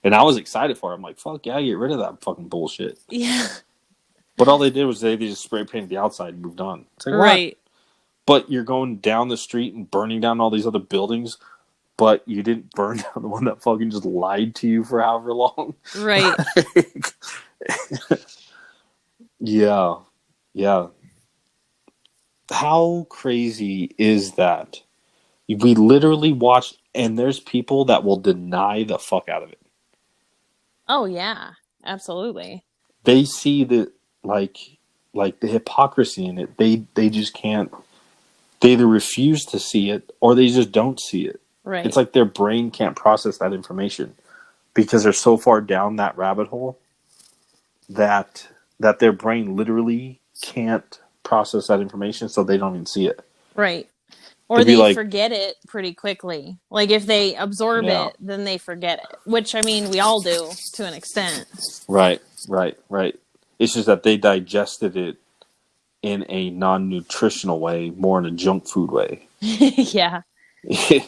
And I was excited for it. I'm like, fuck yeah, get rid of that fucking bullshit. Yeah. But all they did was they just spray painted the outside and moved on. It's like, right. What? But you're going down the street and burning down all these other buildings, but you didn't burn down the one that fucking just lied to you for however long. Right. Yeah. How crazy is that? We literally watched, and there's people that will deny the fuck out of it. Oh, yeah. Absolutely. They see the, like the hypocrisy in it. They just can't, they either refuse to see it, or they just don't see it. Right. It's like their brain can't process that information because they're so far down that rabbit hole that their brain literally can't process that information, so they don't even see it. Right. Or they forget it pretty quickly. Like if they absorb it, then they forget it. Which, I mean, we all do to an extent. Right. It's just that they digested it in a non-nutritional way, more in a junk food way. Yeah. It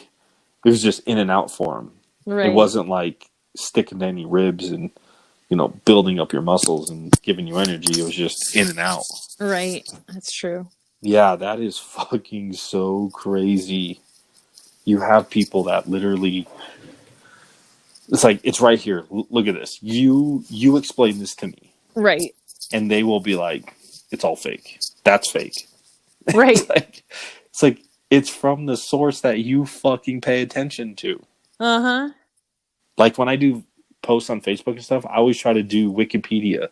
was just in and out for them. Right. It wasn't like sticking to any ribs and, building up your muscles and giving you energy. It was just in and out. Right. That's true. Yeah, that is fucking so crazy. You have people that literally, it's like, it's right here. Look at this. You explain this to me. Right. And they will be like, it's all fake. That's fake. Right. It's like, it's from the source that you fucking pay attention to. Uh-huh. Like when I do posts on Facebook and stuff, I always try to do Wikipedia.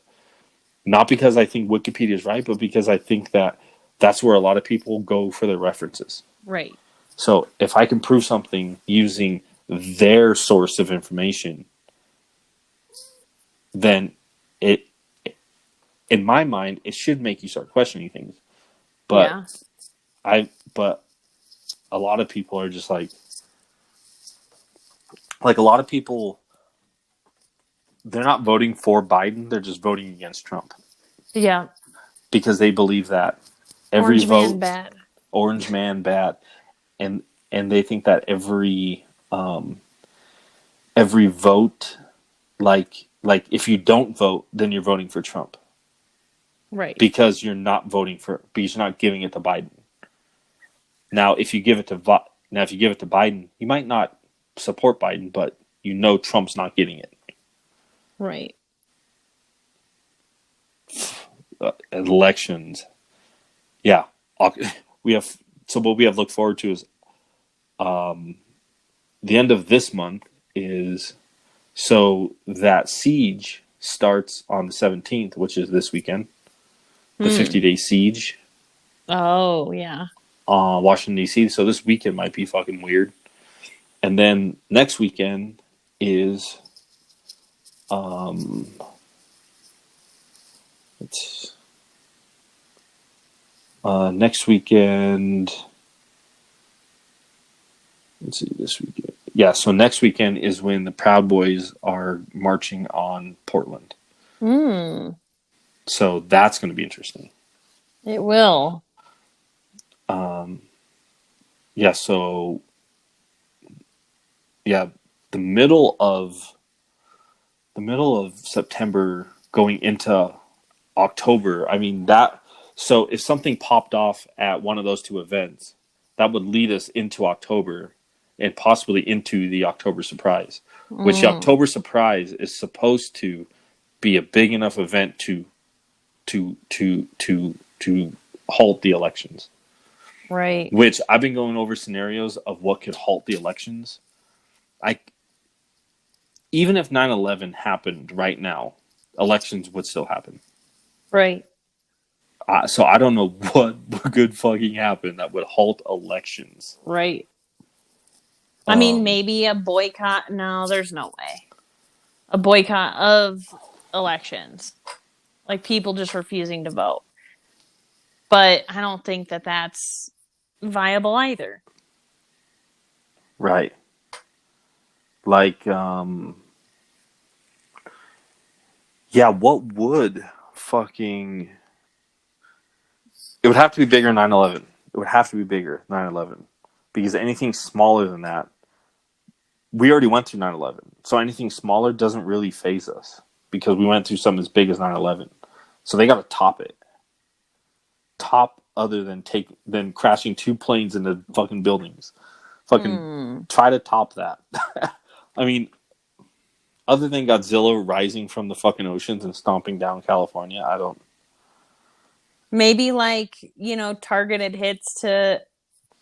Not because I think Wikipedia is right, but because I think that that's where a lot of people go for their references. Right. So if I can prove something using their source of information, then it, in my mind, it should make you start questioning things. But but a lot of people are just like a lot of people, they're not voting for Biden, they're just voting against Trump. Yeah. Because they believe that every Orange vote, man bad. Orange man bad, and they think that every vote, like if you don't vote, then you're voting for Trump. Right. Because you're not giving it to Biden. Now, if you give it to Biden, you might not support Biden, but Trump's not getting it. Right. Elections. Yeah. What we have looked forward to is the end of this month is so that siege starts on the 17th, which is this weekend. The 50-day siege. Oh, yeah. Washington, D.C. So this weekend might be fucking weird. And then next weekend is next weekend. Let's see, this weekend. Yeah, so next weekend is when the Proud Boys are marching on Portland. So that's going to be interesting. It will. Yeah, so the middle of September going into October. I mean so if something popped off at one of those two events, that would lead us into October and possibly into the October surprise. Which the October surprise is supposed to be a big enough event to halt the elections. Right. Which I've been going over scenarios of what could halt the elections. Even if 9/11 happened right now, elections would still happen. Right. So I don't know what could fucking happen that would halt elections. Right. I mean, maybe a boycott. No, there's no way. A boycott of elections. Like people just refusing to vote. But I don't think that that's viable either. Right. Like, what would fucking... It would have to be bigger than 9/11. It would have to be bigger than 9/11. Because anything smaller than that, we already went through 9/11. So anything smaller doesn't really faze us. Because we went through something as big as 9/11. So they got to top it. Top other than crashing two planes into fucking buildings. Fucking try to top that. I mean, other than Godzilla rising from the fucking oceans and stomping down California, I don't... Maybe targeted hits to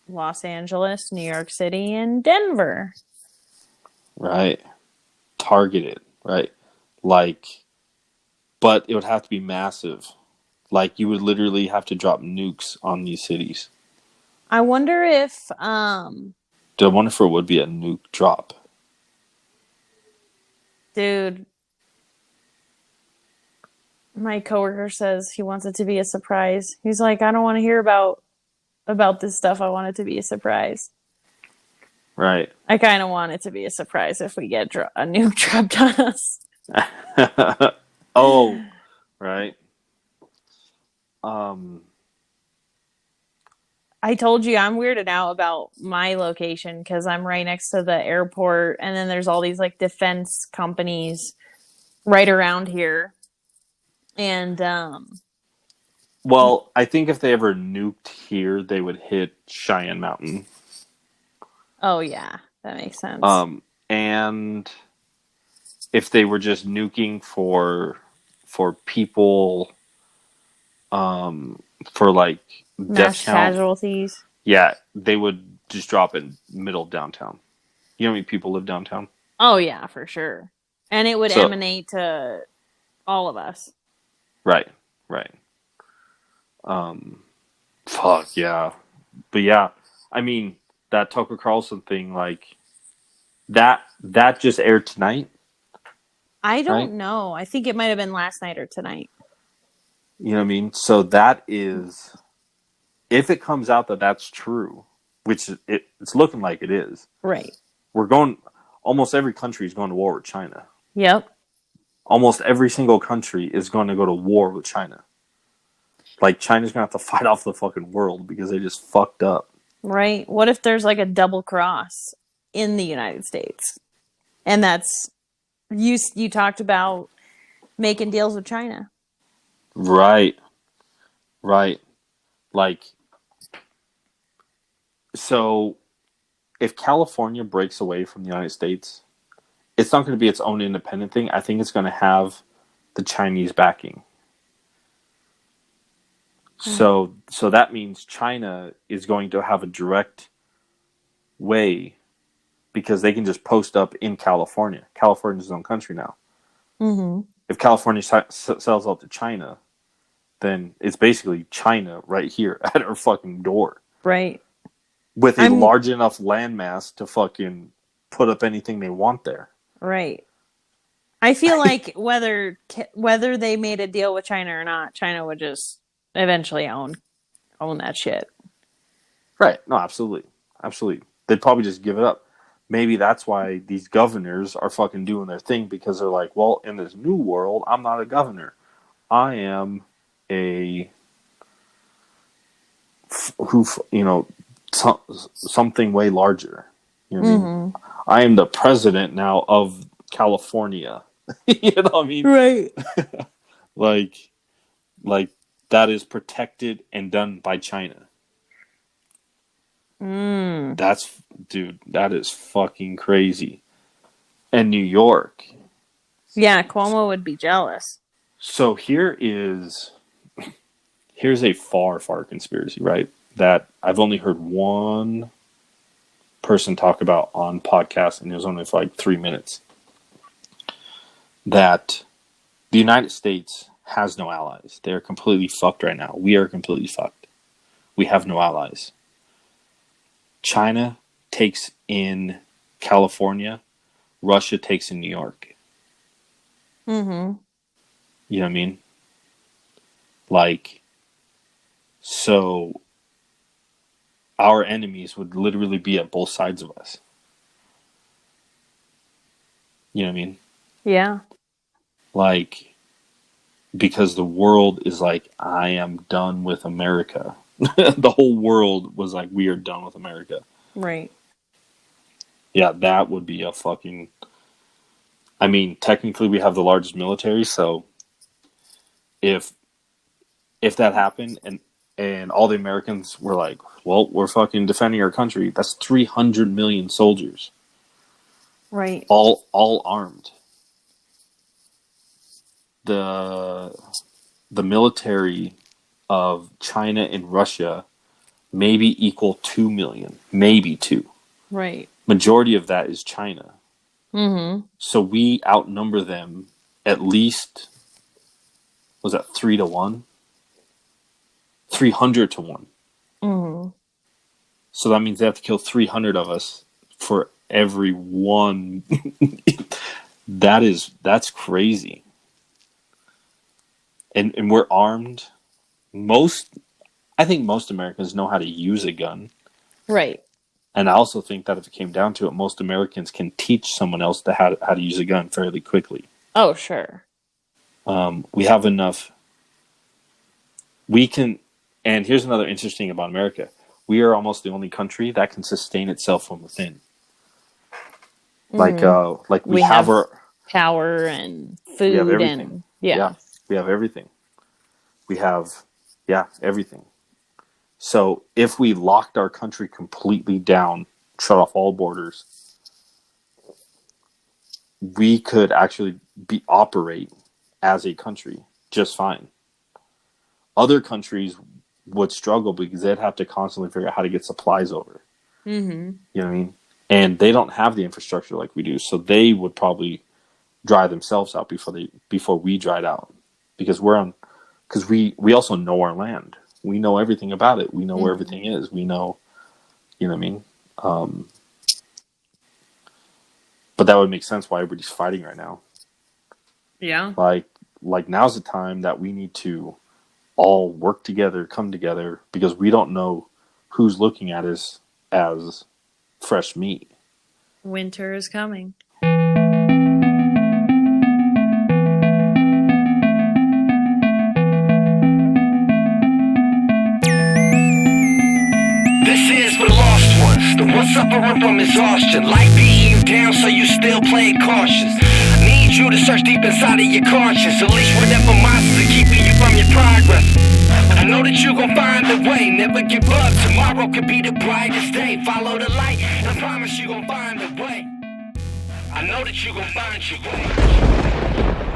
Los Angeles, New York City, and Denver. Right. Targeted, right? But it would have to be massive. You would literally have to drop nukes on these cities. I wonder if... I wonder if it would be a nuke drop. Dude, my coworker says he wants it to be a surprise. He's like, I don't want to hear about this stuff. I want it to be a surprise. Right. I kind of want it to be a surprise if we get a nuke dropped on us. Oh, right. I told you I'm weirded out about my location because I'm right next to the airport, and then there's all these like defense companies right around here. And Well, I think if they ever nuked here, they would hit Cheyenne Mountain. oh yeah, that makes sense. And if they were just nuking for people, for like Mass death count, casualties. yeah, they would just drop it in middle of downtown. You know how many people live downtown? Oh yeah, for sure. And it would So, emanate to all of us. right. Fuck yeah, but yeah, I mean that Tucker Carlson thing, like that just aired tonight. I don't Right? know. I think it might have been last night or tonight. You know what I mean? So that is, if it comes out that that's true, which it's looking like it is, Right. we're going. Almost every country is going to war with China. Yep. Almost every single country is going to go to war with China. Like, China's going to have to fight off the fucking world because they just fucked up. Right. What if there's like a double cross in the United States? And that's you talked about making deals with China. Right. Like, so if California breaks away from the United States, it's not going to be its own independent thing. I think it's going to have the Chinese backing. So that means China is going to have a direct way, because they can just post up in California. California's its own country now. Mm-hmm. If California sells out to China, then it's basically China right here at our fucking door. Right. With a large enough landmass to fucking put up anything they want there. Right. I feel like whether they made a deal with China or not, China would just eventually own that shit. Right. No, absolutely. They'd probably just give it up. Maybe that's why these governors are fucking doing their thing, because they're like, well, in this new world, I'm not a governor. I am something way larger. You know what I mean? I am the president now of California. You know what I mean? Right. like that is protected and done by China. That is fucking crazy. And New York. Yeah, Cuomo would be jealous. So here's a far conspiracy, right? That I've only heard one person talk about on podcast, and it was only for like 3 minutes. That the United States has no allies. They're completely fucked right now. We are completely fucked. We have no allies. China takes in California. Russia takes in New York. Mm-hmm. You know what I mean? Like, so our enemies would literally be at both sides of us. You know what I mean? Yeah. Like, because the world is like, I am done with America. The whole world was like, we are done with America. Right. Yeah, that would be a fucking... I mean, technically we have the largest military, so if that happened and all the Americans were like, well, we're fucking defending our country, that's 300 million soldiers. Right. All armed. The military of China and Russia maybe equal 2 million, maybe 2. Right. Majority of that is China. Mm-hmm. So we outnumber them at least, was that 3-1? 300-1. Mm-hmm. So that means they have to kill 300 of us for every one. That's crazy. And we're armed. I think most Americans know how to use a gun. Right. And I also think that if it came down to it, most Americans can teach someone else how to use a gun fairly quickly. Oh, sure. We have enough. We can, and here's another interesting about America. we are almost the only country that can sustain itself from within. Like we have our power and we have food everything. and yeah. We have everything. We have everything. So if we locked our country completely down, shut off all borders, we could actually operate as a country just fine. Other countries would struggle because they'd have to constantly figure out how to get supplies over. Mm-hmm. You know what I mean? And they don't have the infrastructure like we do, so they would probably dry themselves out before we dried out, because we also know our land. We know everything about it. We know where everything is. We know, you know what I mean? But that would make sense why everybody's fighting right now. Yeah. Like now's the time that we need to all work together, come together, because we don't know who's looking at us as fresh meat. Winter is coming. This is for the lost ones, the ones suffering from exhaustion. Life beating you down, so you still playing cautious. I need you to search deep inside of your conscience. Unleash whatever monsters are keeping you from your progress. I know that you gon' find a way, never give up. Tomorrow could be the brightest day. Follow the light, and I promise you gon' find a way. I know that you gon' find your way.